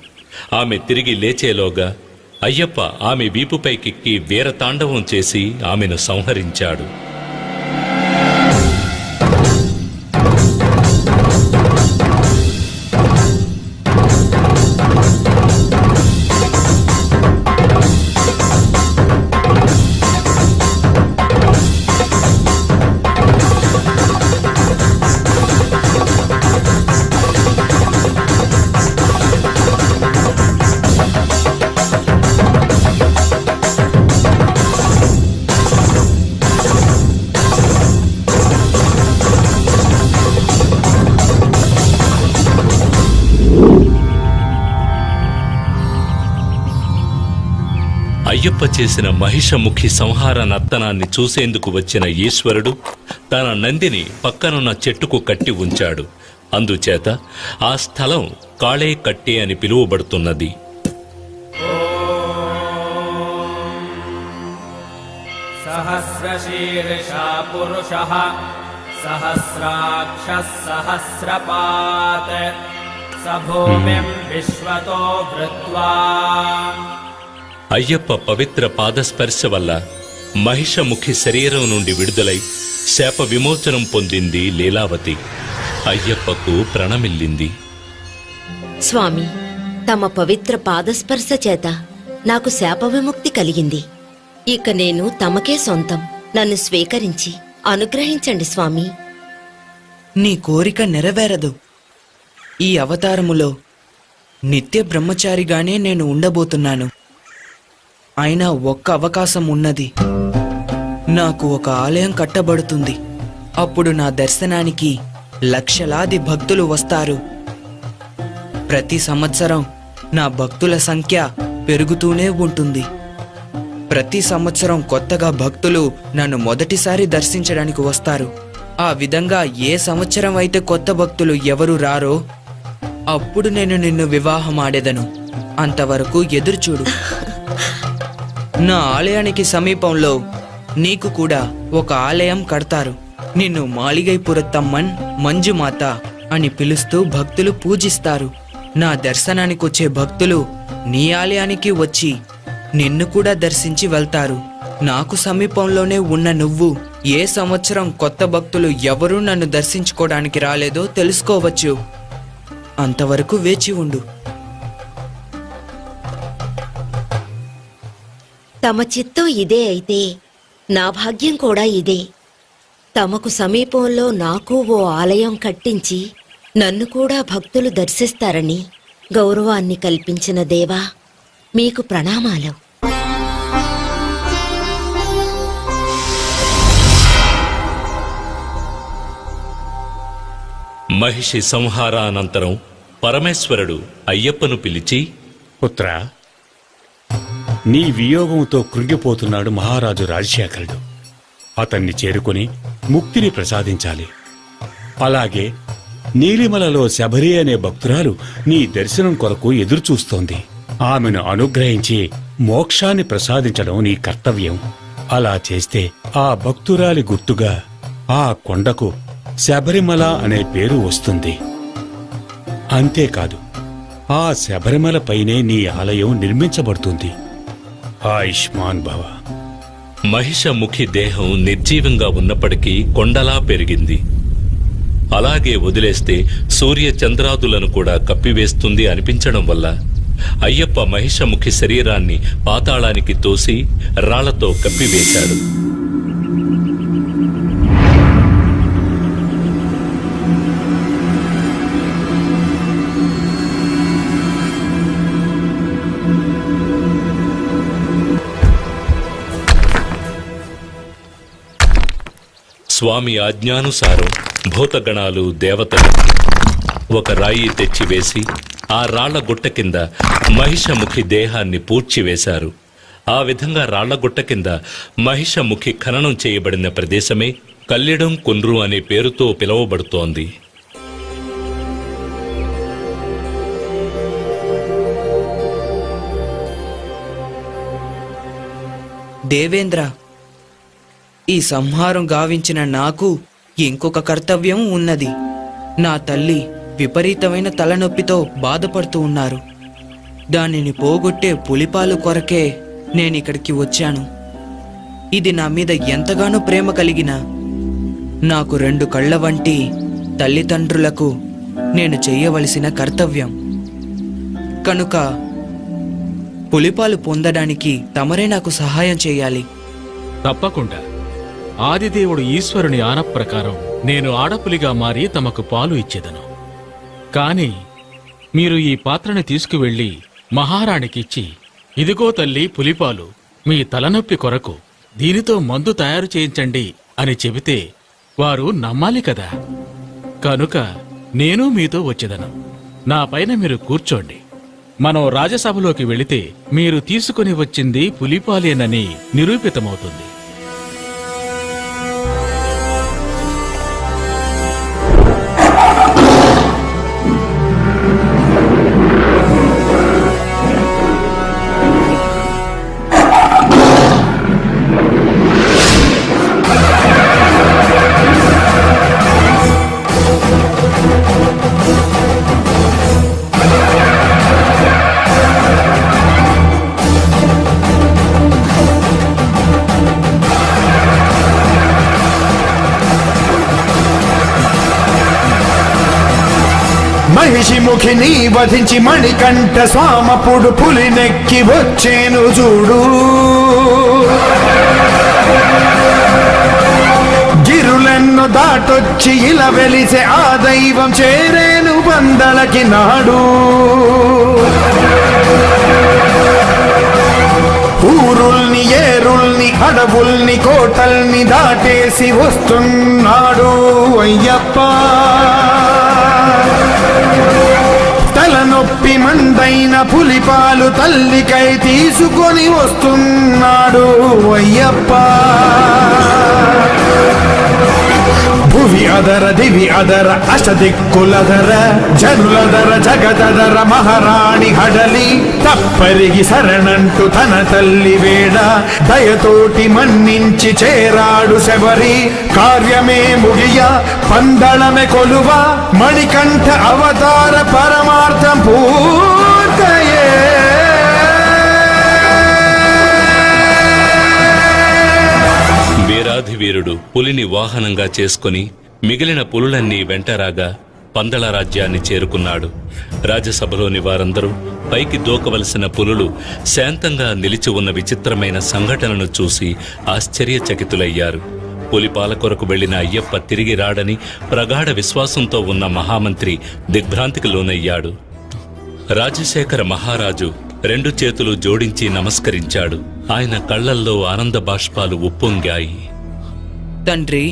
[SPEAKER 3] ఆమె తిరిగి లేచేలోగా అయ్యప్ప ఆమె వీపుపైకెక్కి వీరతాండవం చేసి ఆమెను సంహరించాడు. అయ్యప్ప చేసిన మహిషముఖి సంహార నర్తనాన్ని చూసేందుకు వచ్చిన ఈశ్వరుడు తన నందిని పక్కనున్న చెట్టుకు కట్టి ఉంచాడు. అందుచేత ఆ స్థలం కాళే కట్టే అని పిలువబడుతున్నది.
[SPEAKER 2] సహస్రశీర్షా పురుషః సహస్రాక్షః సహస్రపాత్ సభూమిం విశ్వతో వృత్వా.
[SPEAKER 3] అయ్యప్ప పవిత్ర పాదస్పర్శ వల్ల మహిషముఖి శరీరం నుండి విడుదలై శాప విమోచనం పొందింది లీలావతి. అయ్యప్పకు ప్రణమిల్లింది.
[SPEAKER 5] స్వామి, తమ పవిత్ర పాదస్పర్శ చేత నాకు శాప విముక్తి కలిగింది. ఇక నేను తమకే సొంతం. నన్ను స్వీకరించి అనుగ్రహించండి స్వామి.
[SPEAKER 10] నీ కోరిక నెరవేరదు. ఈ అవతారములో నిత్య బ్రహ్మచారిగానే నేను ఉండబోతున్నాను. అయినా ఒక్క అవకాశం ఉన్నది. నాకు ఒక ఆలయం కట్టబడుతుంది. అప్పుడు నా దర్శనానికి లక్షలాది భక్తులు వస్తారు. ప్రతి సంవత్సరం నా భక్తుల సంఖ్య పెరుగుతూనే ఉంటుంది. ప్రతి సంవత్సరం కొత్తగా భక్తులు నన్ను మొదటిసారి దర్శించడానికి వస్తారు. ఆ విధంగా ఏ సంవత్సరం అయితే కొత్త భక్తులు ఎవరు రారో అప్పుడు నేను నిన్ను వివాహం ఆడేదను. అంతవరకు ఎదురుచూడు. నా ఆలయానికి సమీపంలో నీకు కూడా ఒక ఆలయం కడతారు. నిన్ను మాళిగైపురత్తమ్మన్ మంజుమాత అని పిలుస్తూ భక్తులు పూజిస్తారు. నా దర్శనానికొచ్చే భక్తులు నీ ఆలయానికి వచ్చి నిన్ను కూడా దర్శించి వెళ్తారు. నాకు సమీపంలోనే ఉన్న నువ్వు ఏ సంవత్సరం కొత్త భక్తులు ఎవరూ నన్ను దర్శించుకోవడానికి రాలేదో తెలుసుకోవచ్చు. అంతవరకు వేచి ఉండు.
[SPEAKER 5] తమ చిత్తం ఇదే అయితే నా భాగ్యం కూడా ఇదే. తమకు సమీపంలో నాకు ఓ ఆలయం కట్టించి నన్ను కూడా భక్తులు దర్శిస్తారని గౌరవాన్ని కల్పించిన దేవా, మీకు ప్రణామాలు.
[SPEAKER 3] మహిషి సంహారానంతరం పరమేశ్వరుడు అయ్యప్పను పిలిచి,
[SPEAKER 4] పుత్రా, నీ వియోగంతో కృంగిపోతున్నాడు మహారాజు రాజశేఖరుడు. అతన్ని చేరుకుని ముక్తిని ప్రసాదించాలి. అలాగే నీలిమలలో శబరి అనే భక్తురాలు నీ దర్శనం కొరకు ఎదురుచూస్తోంది. ఆమెను అనుగ్రహించి మోక్షాన్ని ప్రసాదించడం నీ కర్తవ్యం. అలా చేస్తే ఆ భక్తురాలి గుర్తుగా ఆ కొండకు శబరిమల అనే పేరు వస్తుంది. అంతేకాదు, ఆ శబరిమల పైనే నీ ఆలయం నిర్మించబడుతుంది. ఆయుష్మాన్ భవ.
[SPEAKER 3] మహిషముఖి దేహం నిర్జీవంగా ఉన్నప్పటికీ కొండలా పెరిగింది. అలాగే వదిలేస్తే సూర్య చంద్రాదులను కూడా కప్పివేస్తుంది అనిపించడం వల్ల అయ్యప్ప మహిషముఖి శరీరాన్ని పాతాళానికి తోసి రాళ్లతో కప్పివేశాడు. స్వామి ఆజ్ఞానుసారం భూతగణాలు, దేవతలు ఒక రాయి తెచ్చివేసి ఆ రాళ్ల గుట్ట కింద మహిషముఖి దేహాన్ని పూడ్చివేశారు. ఆ విధంగా రాళ్ల గుట్ట కింద మహిషముఖి ఖననం చేయబడిన ప్రదేశమే కల్లిడం కుండ్రు అనే పేరుతో పిలువబడుతోంది.
[SPEAKER 10] దేవేంద్ర, ఈ సంహారం గావించిన నాకు ఇంకొక కర్తవ్యం ఉన్నది. నా తల్లి విపరీతమైన తలనొప్పితో బాధపడుతూ ఉన్నారు. దానిని పోగొట్టే పులిపాలు కొరకే నేనిక్కడికి వచ్చాను. ఇది నా మీద ఎంతగానో ప్రేమ కలిగిన నాకు 2 కళ్ళ వంటి తల్లిదండ్రులకు నేను చెయ్యవలసిన కర్తవ్యం. కనుక పులిపాలు పొందడానికి తమరే నాకు సహాయం చేయాలి.
[SPEAKER 9] తప్పకుండా. ఆదిదేవుడు ఈశ్వరుని ఆన ప్రకారం నేను ఆడపులిగా మారి తమకు పాలు ఇచ్చేదను. కాని మీరు ఈ పాత్రని తీసుకువెళ్ళి మహారాణికిచ్చి, ఇదిగో తల్లి పులిపాలు, మీ తలనొప్పి కొరకు దీనితో మందు తయారు చేయించండి అని చెబితే వారు నమ్మాలి కదా. కనుక నేను మీతో వచ్చేదను. నా పైన మీరు కూర్చోండి. మనం రాజసభలోకి వెళితే మీరు తీసుకుని వచ్చింది పులిపాలేనని నిరూపితమవుతుంది.
[SPEAKER 7] మహిషిముఖిని వధించి మణికంఠ స్వామపుడు పులినెక్కి వచ్చేను చూడు. గిరులెన్ను దాటొచ్చి ఇలా వెలిసే ఆ దైవం చేరేను బందలకి నాడు. ఊరుల్ని, ఏరుల్ని, అడవుల్ని, కోటల్ని దాటేసి వస్తున్నాడు అయ్యప్ప. తలనొప్పి మందైన పులిపాలు తల్లికై తీసుకొని వస్తున్నాడు అయ్యప్ప. భువి అదర, దివి అదర, అష్టదిక్కులదర, జనులదర, జగదదర మహారాణి హడలి తప్పరిగి శరణంటూ తన తల్లి వేడ దయతోటి మన్నించి చేరాడు శబరి. కార్యమే ముగియ పందళమే కొలువ మణికంఠ అవతార పరమార్థం పూర్తయే.
[SPEAKER 3] వీరాధివీరుడు పులిని వాహనంగా చేసుకుని మిగిలిన పులులన్నీ వెంటరాగా పందళ రాజ్యాన్ని చేరుకున్నాడు. రాజ్యసభలోని వారందరూ పైకి దూకవలసిన పులులు శాంతంగా నిలిచి ఉన్న విచిత్రమైన సంఘటనను చూసి ఆశ్చర్యచకితులయ్యారు. పులిపాల కొరకు వెళ్లిన అయ్యప్ప తిరిగి రాడని ప్రగాఢ విశ్వాసంతో ఉన్న మహామంత్రి దిగ్భ్రాంతికి లోనయ్యాడు. రాజశేఖర మహారాజు 2 చేతులు జోడించి నమస్కరించాడు. ఆయన కళ్లల్లో ఆనంద బాష్పాలు ఉప్పొంగాయి.
[SPEAKER 10] తండ్రి,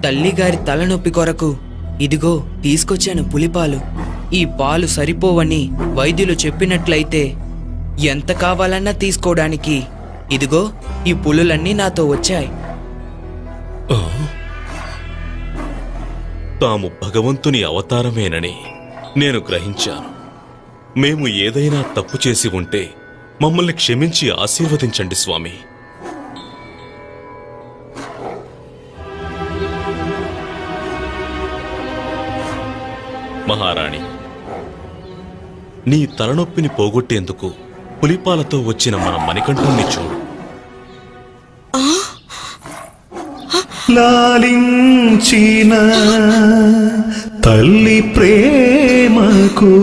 [SPEAKER 10] తల్లిగారి తలనొప్పి కొరకు ఇదిగో తీసుకొచ్చాను పులిపాలు. ఈ పాలు సరిపోవని వైద్యులు చెప్పినట్లయితే ఎంత కావాలన్నా తీసుకోవడానికి ఇదిగో ఈ పులులన్నీ నాతో వచ్చాయి.
[SPEAKER 6] తాము భగవంతుని అవతారమేనని నేను గ్రహించాను. మేము ఏదైనా తప్పు చేసి ఉంటే మమ్మల్ని క్షమించి ఆశీర్వదించండి స్వామి. మహారాణి, నీ తలనొప్పిని పోగొట్టేందుకు పులిపాలతో వచ్చిన మన మణికంఠుణ్ణి చూడు.
[SPEAKER 7] లాలించిన తల్లి ప్రేమకు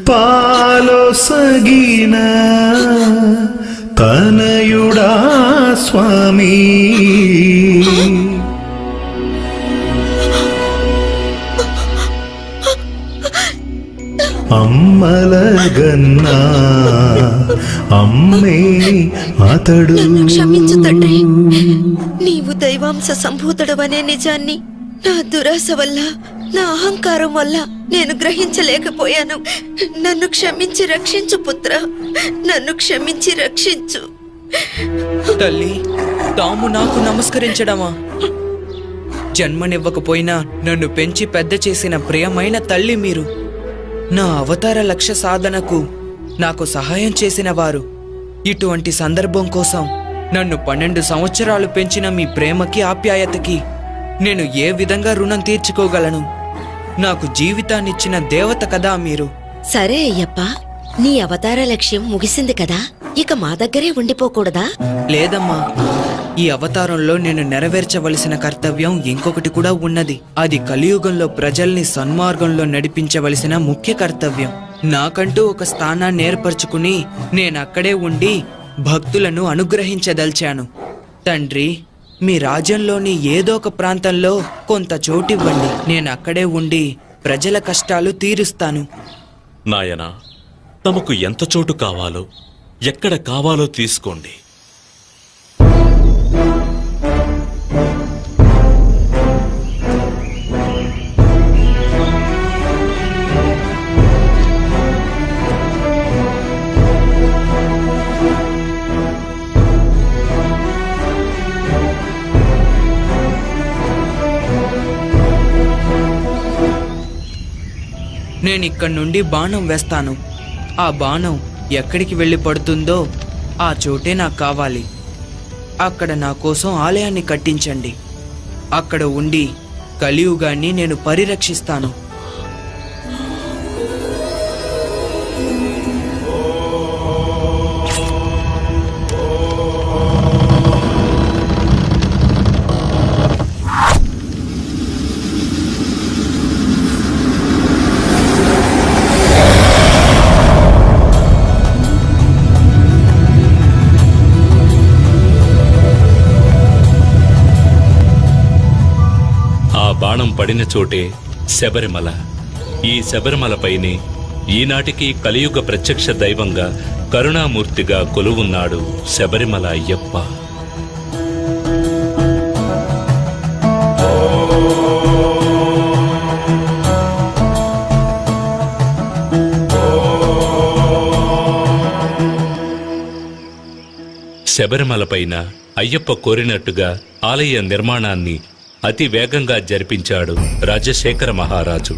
[SPEAKER 7] పాలొసగిన తనయుడా స్వామి, అమ్మలగన్నా అమ్మే అతడు.
[SPEAKER 5] క్షమించు తండ్రి, నీవు దైవాంశ సంభూతుడవనే నిజాన్ని నా దురాశ వల్ల, నా అహంకారం వల్ల నేను గ్రహించలేకపోయాను. నన్ను క్షమించి రక్షించు పుత్ర, నన్ను క్షమించి రక్షించు.
[SPEAKER 10] తల్లి, తాము నాకు నమస్కరించడమా? జన్మనివ్వకపోయినా నన్ను పెంచి పెద్ద చేసిన ప్రియమైన తల్లి మీరు. నా అవతార లక్ష్య సాధనకు నాకు సహాయం చేసిన వారు. ఇటువంటి సందర్భం కోసం నన్ను 12 సంవత్సరాలు పెంచిన మీ ప్రేమకి, ఆప్యాయతకి నేను ఏ విధంగా రుణం తీర్చుకోగలను? నాకు జీవితాన్నిచ్చిన దేవత కదా మీరు.
[SPEAKER 5] సరే అయ్యప్ప, నీ అవతార లక్ష్యం ముగిసింది కదా, ఇక మా దగ్గరే ఉండిపోకూడదా?
[SPEAKER 10] లేదమ్మా, ఈ అవతారంలో నేను నెరవేర్చవలసిన కర్తవ్యం ఇంకొకటి కూడా ఉన్నది. అది కలియుగంలో ప్రజల్ని సన్మార్గంలో నడిపించవలసిన ముఖ్య కర్తవ్యం. నాకంటూ ఒక స్థానాన్ని ఏర్పరచుకుని నేనక్కడే ఉండి భక్తులను అనుగ్రహించదల్చాను. తండ్రి, మీ రాజ్యంలోని ఏదో ఒక ప్రాంతంలో కొంత చోటివ్వండి. నేనక్కడే ఉండి ప్రజల కష్టాలు తీరుస్తాను.
[SPEAKER 6] నాయనా, తమకు ఎంత చోటు కావాలో, ఎక్కడ కావాలో తీసుకోండి.
[SPEAKER 10] నేనిక్కడి నుండి బాణం వేస్తాను. ఆ బాణం ఎక్కడికి వెళ్ళి పడుతుందో ఆ చోటే నాకు కావాలి. అక్కడ నా కోసం ఆలయాన్ని కట్టించండి. అక్కడ ఉండి కలియుగాన్ని నేను పరిరక్షిస్తాను.
[SPEAKER 3] బాణం పడిన చోటే శబరిమల. ఈ శబరిమలపైనే ఈనాటికి కలియుగ ప్రత్యక్ష దైవంగా, కరుణామూర్తిగా కొలువున్నాడు శబరిమల అయ్యప్ప. శబరిమలపైన అయ్యప్ప కోరినట్టుగా ఆలయ నిర్మాణాన్ని అతి వేగంగా జరిపించాడు రాజశేఖర మహారాజు.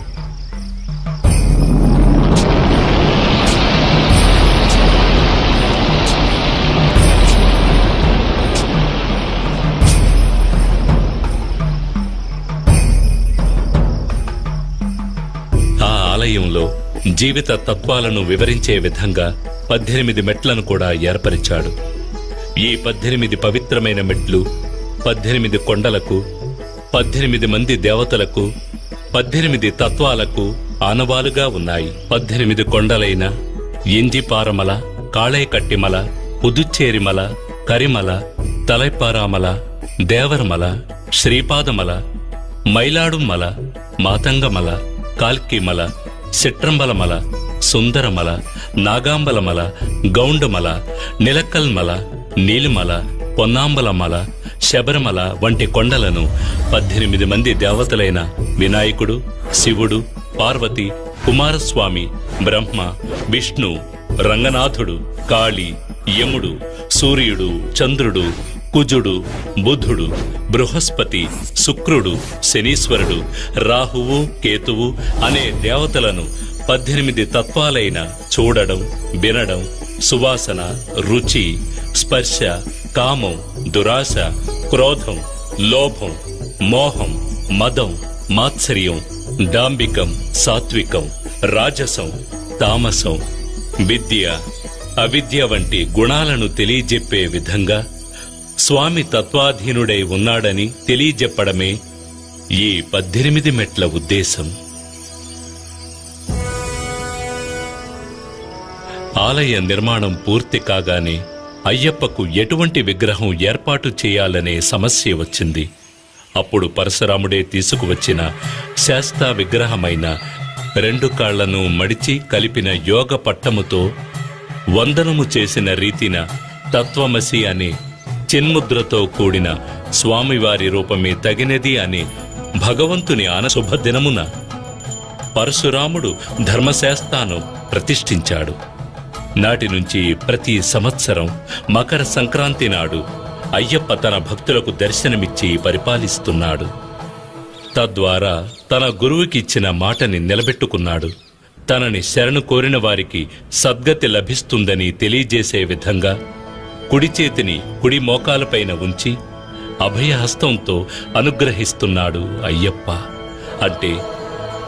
[SPEAKER 3] ఆ ఆలయంలో జీవిత తత్వాలను వివరించే విధంగా 18 మెట్లను కూడా ఏర్పరిచాడు. ఈ 18 పవిత్రమైన మెట్లు 18 కొండలకు, 18 మంది దేవతలకు, 18 తత్వాలకు ఆనవాలుగా ఉన్నాయి. 18 కొండలైన ఇంజిపారమల, కాళైకట్టిమల, పుదుచ్చేరిమల, కరిమల, తలైపారామల, దేవరమల, శ్రీపాదమల, మైలాడుమల, మాతంగమల, కాల్కిమల, సిట్రంబలమల, సుందరమల, నాగాంబలమల, గౌండమల, నిలక్కల్మల, నీలిమల, పొన్నాంబలమల, శబరిమల వంటి కొండలను 18 మంది దేవతలైన వినాయకుడు, శివుడు, పార్వతి, కుమారస్వామి, బ్రహ్మ, విష్ణు, రంగనాథుడు, కాళి, యముడు, సూర్యుడు, చంద్రుడు, కుజుడు, బుధుడు, బృహస్పతి, శుక్రుడు, శనీశ్వరుడు, రాహువు, కేతువు అనే దేవతలను 18 తత్వాలైన చూడడం, వినడం, సువాసన, రుచి, స్పర్శ, కామం, దురాశ, క్రోధం, లోభం, మోహం, మదం, మాత్సర్యం, డాంబికం, సాత్వికం, రాజసం, తామసం, విద్య, అవిద్య వంటి గుణాలను తెలియజెప్పే విధంగా స్వామి తత్వాధీనుడై ఉన్నాడని తెలియజెప్పడమే ఈ 18 మెట్ల ఉద్దేశం. ఆలయ నిర్మాణం పూర్తి కాగానే అయ్యప్పకు ఎటువంటి విగ్రహం ఏర్పాటు చేయాలనే సమస్య వచ్చింది. అప్పుడు పరశురాముడే తీసుకువచ్చిన శాస్తా విగ్రహమైన 2 కాళ్లను మడిచి కలిపిన యోగ పట్టముతో వందనము చేసిన రీతిన తత్వమసి అనే చిన్ముద్రతో కూడిన స్వామివారి రూపమే తగినది అని భగవంతుని శుభదినమున పరశురాముడు ధర్మశాస్త్రాను ప్రతిష్ఠించాడు. నాటి నుంచి ప్రతి సంవత్సరం మకర సంక్రాంతి నాడు అయ్యప్ప తన భక్తులకు దర్శనమిచ్చి పరిపాలిస్తున్నాడు. తద్వారా తన గురువుకిచ్చిన మాటని నిలబెట్టుకున్నాడు. తనని శరణు కోరిన వారికి సద్గతి లభిస్తుందని తెలియజేసే విధంగా కుడి చేతిని కుడి మోకాలపైన ఉంచి అభయహస్తంతో అనుగ్రహిస్తున్నాడు అయ్యప్ప. అంటే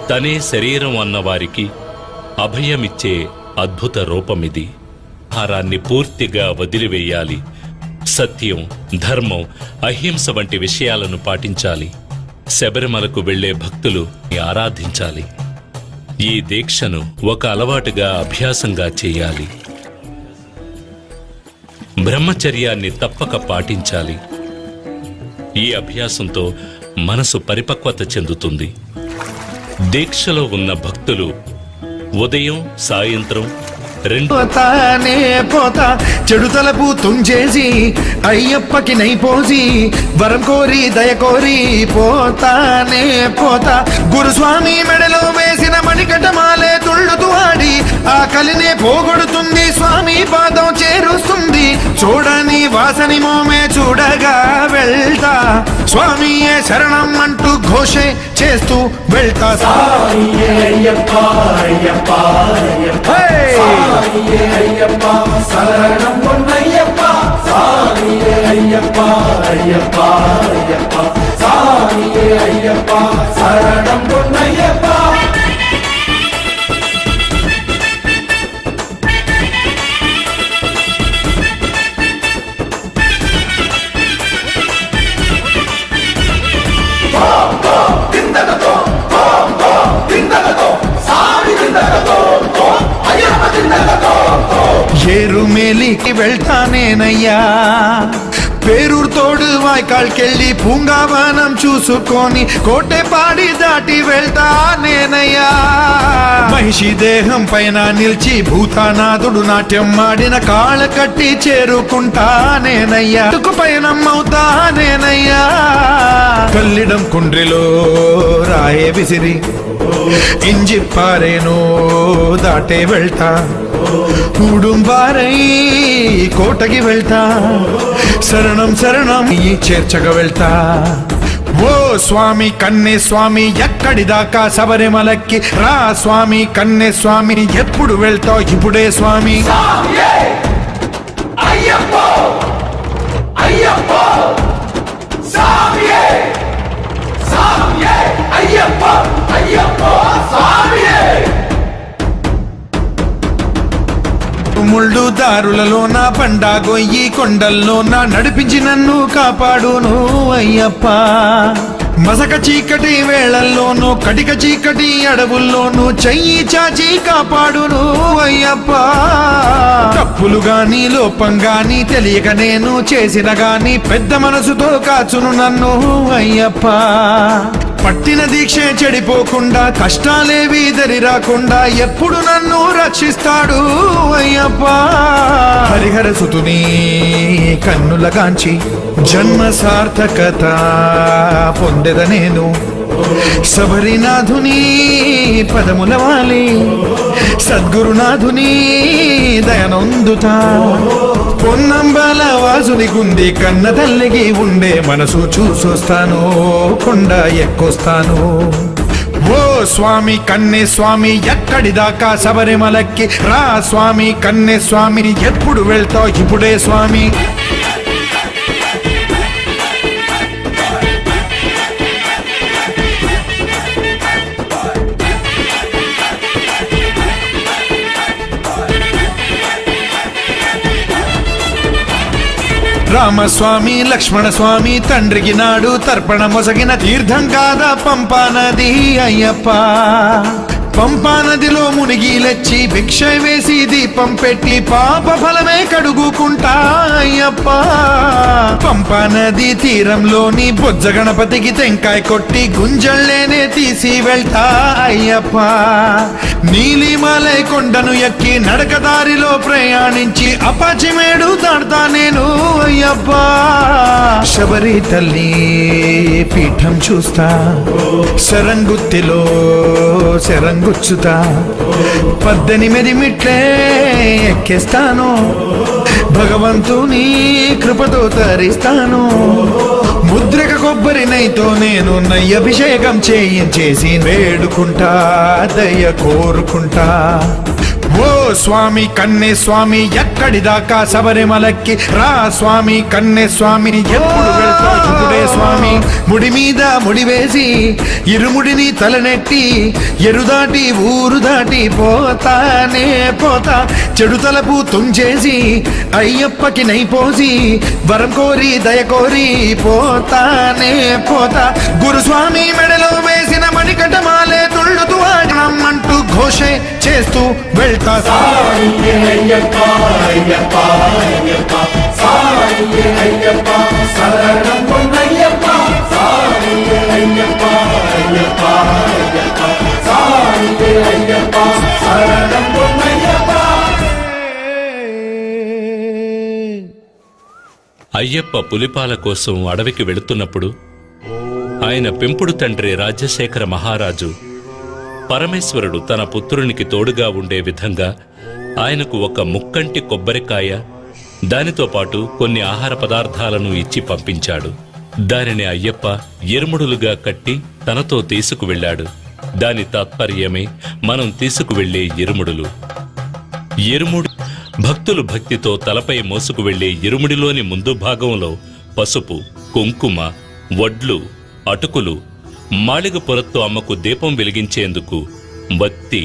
[SPEAKER 3] తనే శరీరం అన్నవారికి అభయమిచ్చే అద్భుత రూపమిది. ఆహారాన్ని పూర్తిగా వదిలివేయాలి. సత్యం, ధర్మం, అహింస వంటి విషయాలను పాటించాలి. శబరిమలకు వెళ్లే భక్తులు ఆరాధించాలి. ఈ దీక్షను ఒక అలవాటుగా అభ్యాసంగా చేయాలి. బ్రహ్మచర్యాన్ని తప్పక పాటించాలి. ఈ అభ్యాసంతో మనసు పరిపక్వత చెందుతుంది. దీక్షలో ఉన్న భక్తులు ఉదయం, సాయంత్రం
[SPEAKER 7] పోతానే పోతా చెడు తలపు తుంచేసి అయ్యప్పకి నైపోసి వరం కోరి దయ కోరి పోతానే పోతా. గురుస్వామి మెడలో వేసిన మణికటమాలే తుళ్ళుతూ ఆడి ఆ కలినే పోగొడుతుంది, స్వామి పాదం చేరుస్తుంది. చూడని వాసని మోమే చూడగా వెళ్తా, స్వామియే శరణం అంటూ ఘోషే చేస్తూ వెళ్తా.
[SPEAKER 14] శరణం పొన్నయ్యప్ప, సామియే అయ్యప్ప, అయ్యప్ప అయ్యప్ప, సామియే అయ్యప్ప, శరణం పొన్నయ్యప్ప.
[SPEAKER 7] ఏరుమేలికి వెళ్తానేనయ్యా, పేరూరు తోడు వాய்కాల్కెళ్ళి పూంగావనం చూసుకొని కోటెపాడి దాటి వెళ్తానేనయ్యా. మహిషి దేహం పైన నిలిచి భూతానాథుడు నాట్యం ఆడిన కాళ్ళ కట్టి చేరుకుంటానేనయ్యా. పయనం అవుతానేనయ్యా. కల్లిడం కుండ్రిలో రాయే విసిరి ఇంజిప్పారేనో దాటే వెళ్తా. ఉడుంబారై కోటకి వెళ్తా, శరణం శరణం ఈ చేర్చగా వెళ్తా. ఓ స్వామి కన్నే స్వామి ఎక్కడిదాకా శబరిమలకి రా స్వామి కన్నే స్వామి, ఎప్పుడు వెళ్తావు ఇప్పుడే స్వామి. ముళ్ళు దారులలో నా పండా గొయ్యి కొండల్లో నా నడిపించి నన్ను కాపాడును అయ్యప్ప. మసక చీకటి వేళల్లోనూ కటిక చీకటి అడవుల్లోనూ చెయ్యి చాచి కాపాడును అయ్యప్ప. తప్పులు గాని లోపం గాని తెలియక నేను చేసిన గాని పెద్ద మనసుతో కాచును నన్ను అయ్యప్ప. పట్టిన దీక్ష చెడిపోకుండా కష్టాలేవి దరి రాకుండా ఎప్పుడు నన్ను రక్షిస్తాడు అయ్యప్ప. హరిహర సుతుని కన్నుల కాంచి జన్మ సార్థకత పొందెద నేను. శబరినాథుని పదముల వాలి సద్గురునాథుని దయనొందుతా. పొన్నంబల వాసుని గుంది కన్న తల్లికి ఉండే మనసు చూసొస్తాను, కొండ ఎక్కొస్తాను. ఓ స్వామి కన్నే స్వామి ఎక్కడిదాకా శబరిమలకి రా స్వామి కన్నే స్వామి, ఎప్పుడు వెళ్తావు ఇప్పుడే స్వామి. రామస్వామి లక్ష్మణస్వామి తండ్రికి నాడు తర్పణ మొసగిన తీర్థం కాదా పంపా నది అయ్యప్ప. పంపా నదిలో మునిగి లెచ్చి భిక్ష వేసి దీపం పెట్టి పాప ఫలమే కడుగుకుంటా అయ్యప్ప. పంపా నది తీరంలోని బొజ్జ గణపతికి టెంకాయ కొట్టి గుంజళ్ళేనే తీసి వెళ్తా అయ్యప్ప. నీలిమలై కొండను ఎక్కి నడకదారిలో ప్రయాణించి అపాచిమేడు దాడతా నేను అయ్యప్ప. శబరి తల్లి పీఠం చూస్తా, శరంగుత్తిలో శరంగుచ్చుతా, 18 మెట్లే ఎక్కేస్తాను, భగవంతుని కృపతో తరిస్తాను. ముద్రక కొబ్బరి నైతో నేను నయ్యభిషేకం చేయించేసి వేడుకుంటా, దయ కోరుకుంటా. ఓ స్వామి కన్నే స్వామి ఎక్కడి దాకా శబరిమలకి రా స్వామి కన్నే స్వామి ఎప్పుడు వెళ్తావు ఇప్పుడే స్వామి. ముడి మీద ముడి వేసి ఇరుముడిని తలనెట్టి ఎరుదాటి ఊరు దాటి పోతానే పోతా. చెడు తలపు తుంచేసి అయ్యప్పకి నైపోసి వరం కోరి దయ కోరి పోతానే పోతా. గురుస్వామి మెడలో వేసిన మణికటమాలే తుళ్ళుతూ ఆడమంటూ ఘోషే చేస్తూ వెళ్తా.
[SPEAKER 14] సాయియే అయ్యప్ప అయ్యప్ప అయ్యప్ప, సాయియే అయ్యప్ప శరణం పొన్నయ్యప్ప. సాయియే అయ్యప్ప అయ్యప్ప అయ్యప్ప, సాయియే అయ్యప్ప శరణం పొన్నయ్యప్ప.
[SPEAKER 3] అయ్యప్ప పులిపాల కోసం అడవికి వెళుతున్నప్పుడు ఆయన పెంపుడు తండ్రి రాజశేఖర మహారాజు పరమేశ్వరుడు తన పుత్రునికి తోడుగా ఉండే విధంగా ఆయనకు ఒక ముక్కంటి కొబ్బరికాయ, దానితో పాటు కొన్ని ఆహార పదార్థాలను ఇచ్చి పంపించాడు. దానిని అయ్యప్ప ఇరుముడులుగా కట్టి తనతో తీసుకువెళ్ళాడు. దాని తాత్పర్యమే మనం తీసుకువెళ్లే ఇరుముడులు. ఇరుముడి భక్తులు భక్తితో తలపై మోసుకు వెళ్లే ఇరుముడిలోని ముందు భాగంలో పసుపు, కుంకుమ, వడ్లు, అటుకులు, మాళిగ పొరతో అమ్మకు దీపం వెలిగించేందుకు బత్తి,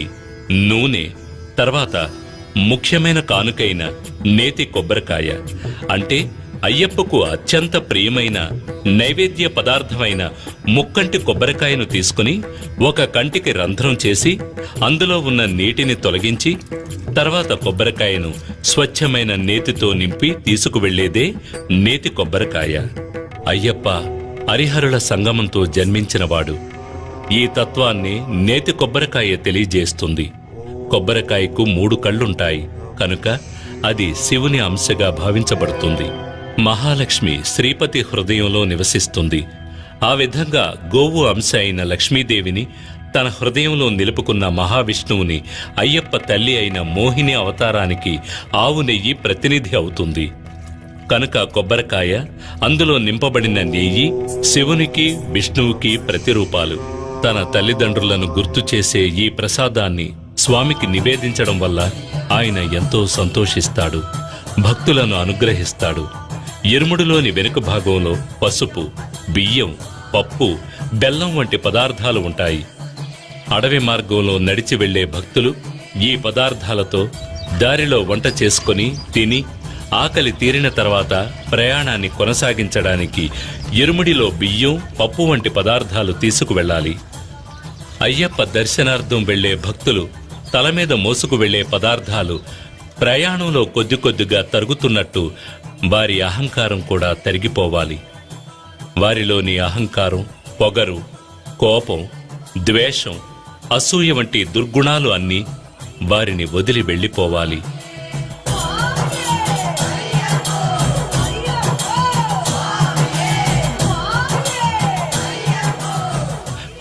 [SPEAKER 3] నూనె, తర్వాత ముఖ్యమైన కానుకైన నేతి కొబ్బరికాయ, అంటే అయ్యప్పకు అత్యంత ప్రియమైన నైవేద్య పదార్థమైన ముక్కంటి కొబ్బరికాయను తీసుకుని ఒక కంటికి రంధ్రం చేసి అందులో ఉన్న నీటిని తొలగించి తర్వాత కొబ్బరికాయను స్వచ్ఛమైన నేతితో నింపి తీసుకువెళ్లేదే నేతి కొబ్బరికాయ. అయ్యప్ప హరిహరుల సంగమంతో జన్మించినవాడు. ఈ తత్వాన్ని నేతి కొబ్బరికాయ తెలియజేస్తుంది. కొబ్బరికాయకు 3 కళ్ళుంటాయి కనుక అది శివుని అంశగా భావించబడుతుంది. మహాలక్ష్మి శ్రీపతి హృదయంలో నివసిస్తుంది. ఆ విధంగా గోవు అంశ అయిన లక్ష్మీదేవిని తన హృదయంలో నిలుపుకున్న మహావిష్ణువుని అయ్యప్ప తల్లి అయిన మోహిని అవతారానికి ఆవు నెయ్యి ప్రతినిధి అవుతుంది. కనుక కొబ్బరికాయ, అందులో నింపబడిన నెయ్యి శివునికి విష్ణువుకి ప్రతిరూపాలు. తన తల్లిదండ్రులను గుర్తు చేసే ఈ ప్రసాదాన్ని స్వామికి నివేదించడం వల్ల ఆయన ఎంతో సంతోషిస్తాడు, భక్తులను అనుగ్రహిస్తాడు. ఇరుముడిలోని వెనుక భాగంలో పసుపు, బియ్యం, పప్పు, బెల్లం వంటి పదార్థాలు ఉంటాయి. అడవి మార్గంలో నడిచి వెళ్లే భక్తులు ఈ పదార్థాలతో దారిలో వంట చేసుకుని తిని ఆకలి తీరిన తర్వాత ప్రయాణాన్ని కొనసాగించడానికి ఇరుముడిలో బియ్యం, పప్పు వంటి పదార్థాలు తీసుకువెళ్ళాలి. అయ్యప్ప దర్శనార్థం వెళ్లే భక్తులు తల మీద మోసుకు వెళ్లే పదార్థాలు ప్రయాణంలో కొద్ది కొద్దిగా తరుగుతున్నట్టు వారి అహంకారం కూడా తరిగిపోవాలి. వారిలోని అహంకారం, పొగరు, కోపం, ద్వేషం, అసూయ వంటి దుర్గుణాలు అన్నీ వారిని వదిలి వెళ్ళిపోవాలి.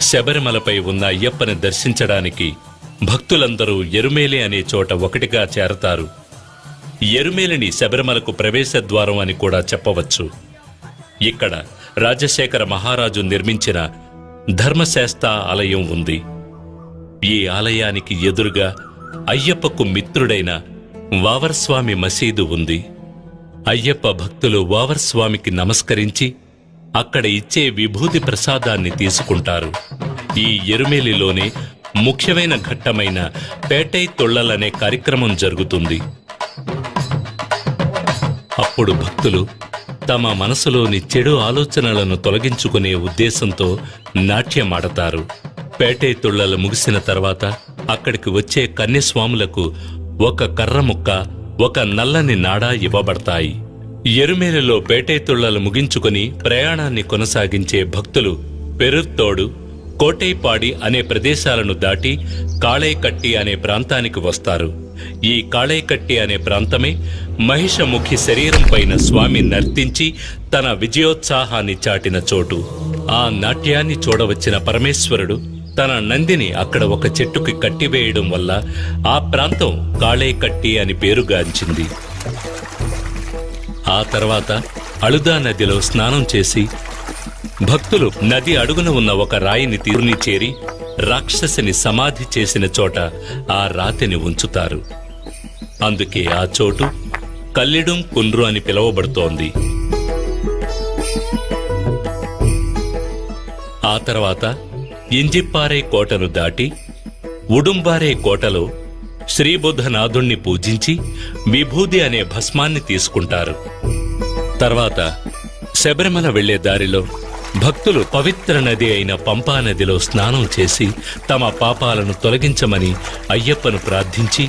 [SPEAKER 3] శబరిమలపై ఉన్న అయ్యప్పని దర్శించడానికి భక్తులందరూ ఎరుమేలి అనే చోట ఒకటిగా చేరతారు. ఎరుమేలిని శబరిమలకు ప్రవేశద్వారం అని కూడా చెప్పవచ్చు. ఇక్కడ రాజశేఖర మహారాజు నిర్మించిన ధర్మశాస్త్ర ఆలయం ఉంది. ఈ ఆలయానికి ఎదురుగా అయ్యప్పకు మిత్రుడైన వావర్స్వామి మసీదు ఉంది. అయ్యప్ప భక్తులు వావర్స్వామికి నమస్కరించి అక్కడ ఇచ్చే విభూతి ప్రసాదాన్ని తీసుకుంటారు. ఈ ఎరుమేలిలోనే ముఖ్యమైన ఘట్టమైన పేటై తొళ్ళలనే కార్యక్రమం జరుగుతుంది. అప్పుడు భక్తులు తమ మనసులోని చెడు ఆలోచనలను తొలగించుకునే ఉద్దేశంతో నాట్యమాడతారు. పేటేతుళ్ళలు ముగిసిన తర్వాత అక్కడికి వచ్చే కన్యస్వాములకు ఒక కర్ర ముక్క, ఒక నల్లని నాడా ఇవ్వబడతాయి. ఎరుమేలిలో పేటేతుళ్ళలు ముగించుకుని ప్రయాణాన్ని కొనసాగించే భక్తులు పెరుత్తోడు, కోటైపాడి అనే ప్రదేశాలను దాటి కాళైకట్టి అనే ప్రాంతానికి వస్తారు. ఈ కాళైకట్టి అనే ప్రాంతమే మహిషముఖి శరీరం పైన స్వామి నర్తించి తన విజయోత్సాహాన్ని చాటిన చోటు. ఆ నాట్యాన్ని చూడవచ్చిన పరమేశ్వరుడు తన నందిని అక్కడ ఒక చెట్టుకి కట్టివేయడం వల్ల ఆ ప్రాంతం కాళైకట్టి అని పేరుగాంచింది. ఆ తర్వాత అళుదా నదిలో స్నానం చేసి భక్తులు నది అడుగున ఉన్న ఒక రాయిని తీరుని చేరి రాక్షసిని సమాధి చేసిన చోట ఆ రాతిని ఉంచుతారు. అందుకే ఆ చోటు కల్లిడుం కుండ్రు అని పిలువబడుతోంది. ఆ తర్వాత ఇంజిప్పారే కోటను దాటి ఉడుంబారే కోటలో శ్రీబుద్ధనాథుణ్ణి పూజించి విభూది అనే భస్మాన్ని తీసుకుంటారు. తర్వాత శబరిమల వెళ్లే దారిలో భక్తులు పవిత్ర నది అయిన పంపా నదిలో స్నానం చేసి తమ పాపాలను తొలగించమని అయ్యప్పను ప్రార్థించి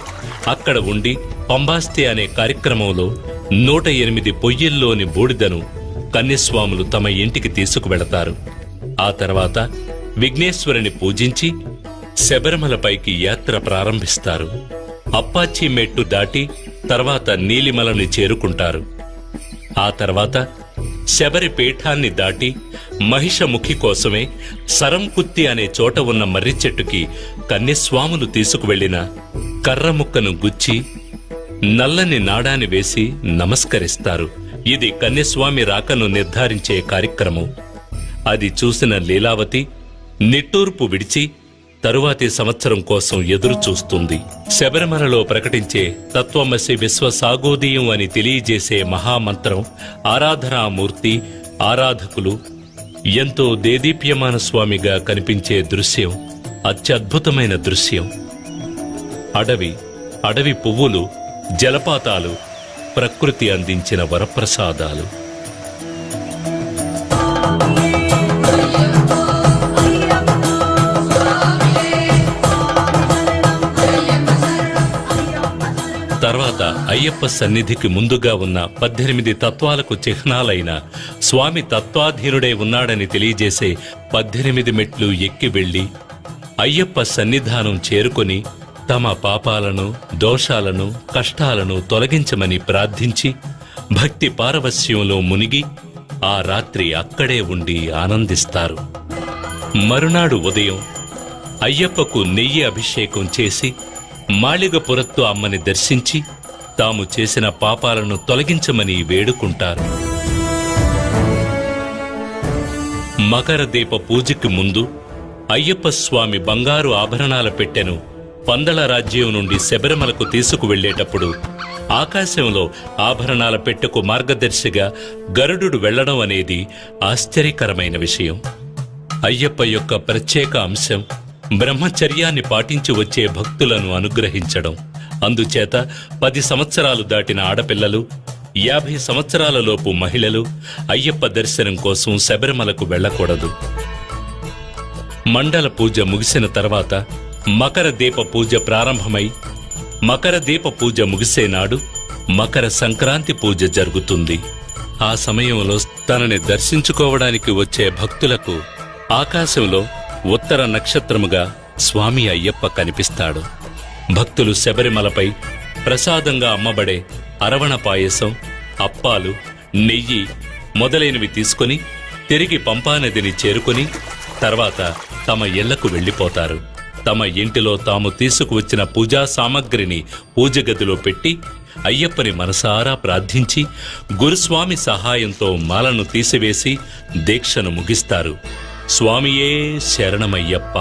[SPEAKER 3] అక్కడ ఉండి పంబాస్తి అనే కార్యక్రమంలో 108 పొయ్యిల్లోని బూడిదను కన్యస్వాములు తమ ఇంటికి తీసుకువెళతారు. ఆ తర్వాత విఘ్నేశ్వరుని పూజించి శబరిమలపైకి యాత్ర ప్రారంభిస్తారు. అప్పాచి మెట్టు దాటి తర్వాత నీలిమలని చేరుకుంటారు. ఆ తర్వాత శబరి పీఠాన్ని దాటి మహిషముఖి కోసమే సరంకుత్తి అనే చోట ఉన్న మర్రి చెట్టుకి కన్యస్వాములు తీసుకువెళ్లిన కర్రముక్కను గుచ్చి నల్లని నాడాని వేసి నమస్కరిస్తారు. ఇది కన్యస్వామి రాకను నిర్ధారించే కార్యక్రమం. అది చూసిన లీలావతి నిట్టూర్పు విడిచి తరువాతి సంవత్సరం కోసం ఎదురు చూస్తుంది. శబరిమలలో ప్రకటించే తత్వమసి విశ్వసాగోదీయం అని తెలియజేసే మహామంత్రం, ఆరాధనామూర్తి, ఆరాధకులు ఎంతో దేదీప్యమాన స్వామిగా కనిపించే దృశ్యం అత్యద్భుతమైన దృశ్యం. అడవి పువ్వులు, జలపాతాలు ప్రకృతి అందించిన వరప్రసాదాలు. తర్వాత అయ్యప్ప సన్నిధికి ముందుగా ఉన్న 18 తత్వాలకు చిహ్నాలైన స్వామి తత్వాధీనుడే ఉన్నాడని తెలియజేసే 18 మెట్లు ఎక్కి వెళ్లి అయ్యప్ప సన్నిధానం చేరుకొని తమ పాపాలను, దోషాలను, కష్టాలను తొలగించమని ప్రార్థించి భక్తి పారవస్యంలో మునిగి ఆ రాత్రి అక్కడే ఉండి ఆనందిస్తారు. మరునాడు ఉదయం అయ్యప్పకు నెయ్యి అభిషేకం చేసి మాళిగపురత్తు అమ్మని దర్శించి తాము చేసిన పాపాలను తొలగించమని వేడుకుంటారు. మకర దీప పూజకి ముందు అయ్యప్ప స్వామి బంగారు ఆభరణాల పెట్టెను పందల రాజ్యం నుండి శబరిమలకు తీసుకువెళ్లేటప్పుడు ఆకాశంలో ఆభరణాల పెట్టెకు మార్గదర్శిగా గరుడు వెళ్లడం అనేది ఆశ్చర్యకరమైన విషయం. అయ్యప్ప యొక్క ప్రత్యేక అంశం బ్రహ్మచర్యాన్ని పాటించి వచ్చే భక్తులను అనుగ్రహించడం. అందుచేత 10 సంవత్సరాలు దాటిన ఆడపిల్లలు, 50 సంవత్సరాలలోపు మహిళలు అయ్యప్ప దర్శనం కోసం శబరిమలకు వెళ్లకూడదు. మండల పూజ ముగిసిన తర్వాత మకర దీప పూజ ప్రారంభమై మకర దీప పూజ ముగిసే నాడు మకర సంక్రాంతి పూజ జరుగుతుంది. ఆ సమయంలో తనని దర్శించుకోవడానికి వచ్చే భక్తులకు ఆకాశంలో ఉత్తర నక్షత్రముగా స్వామి అయ్యప్ప కనిపిస్తాడు. భక్తులు శబరిమలపై ప్రసాదంగా అమ్మబడే అరవణ పాయసం, అప్పాలు, నెయ్యి మొదలైనవి తీసుకుని తిరిగి పంపానదిని చేరుకుని తర్వాత తమ ఇళ్లకు వెళ్లిపోతారు. తమ ఇంటిలో తాము తీసుకువచ్చిన పూజా సామగ్రిని పూజగదిలో పెట్టి అయ్యప్పని మనసారా ప్రార్థించి గురుస్వామి సహాయంతో మాలను తీసివేసి దీక్షను ముగిస్తారు. స్వామియే శరణమయ్యప్ప.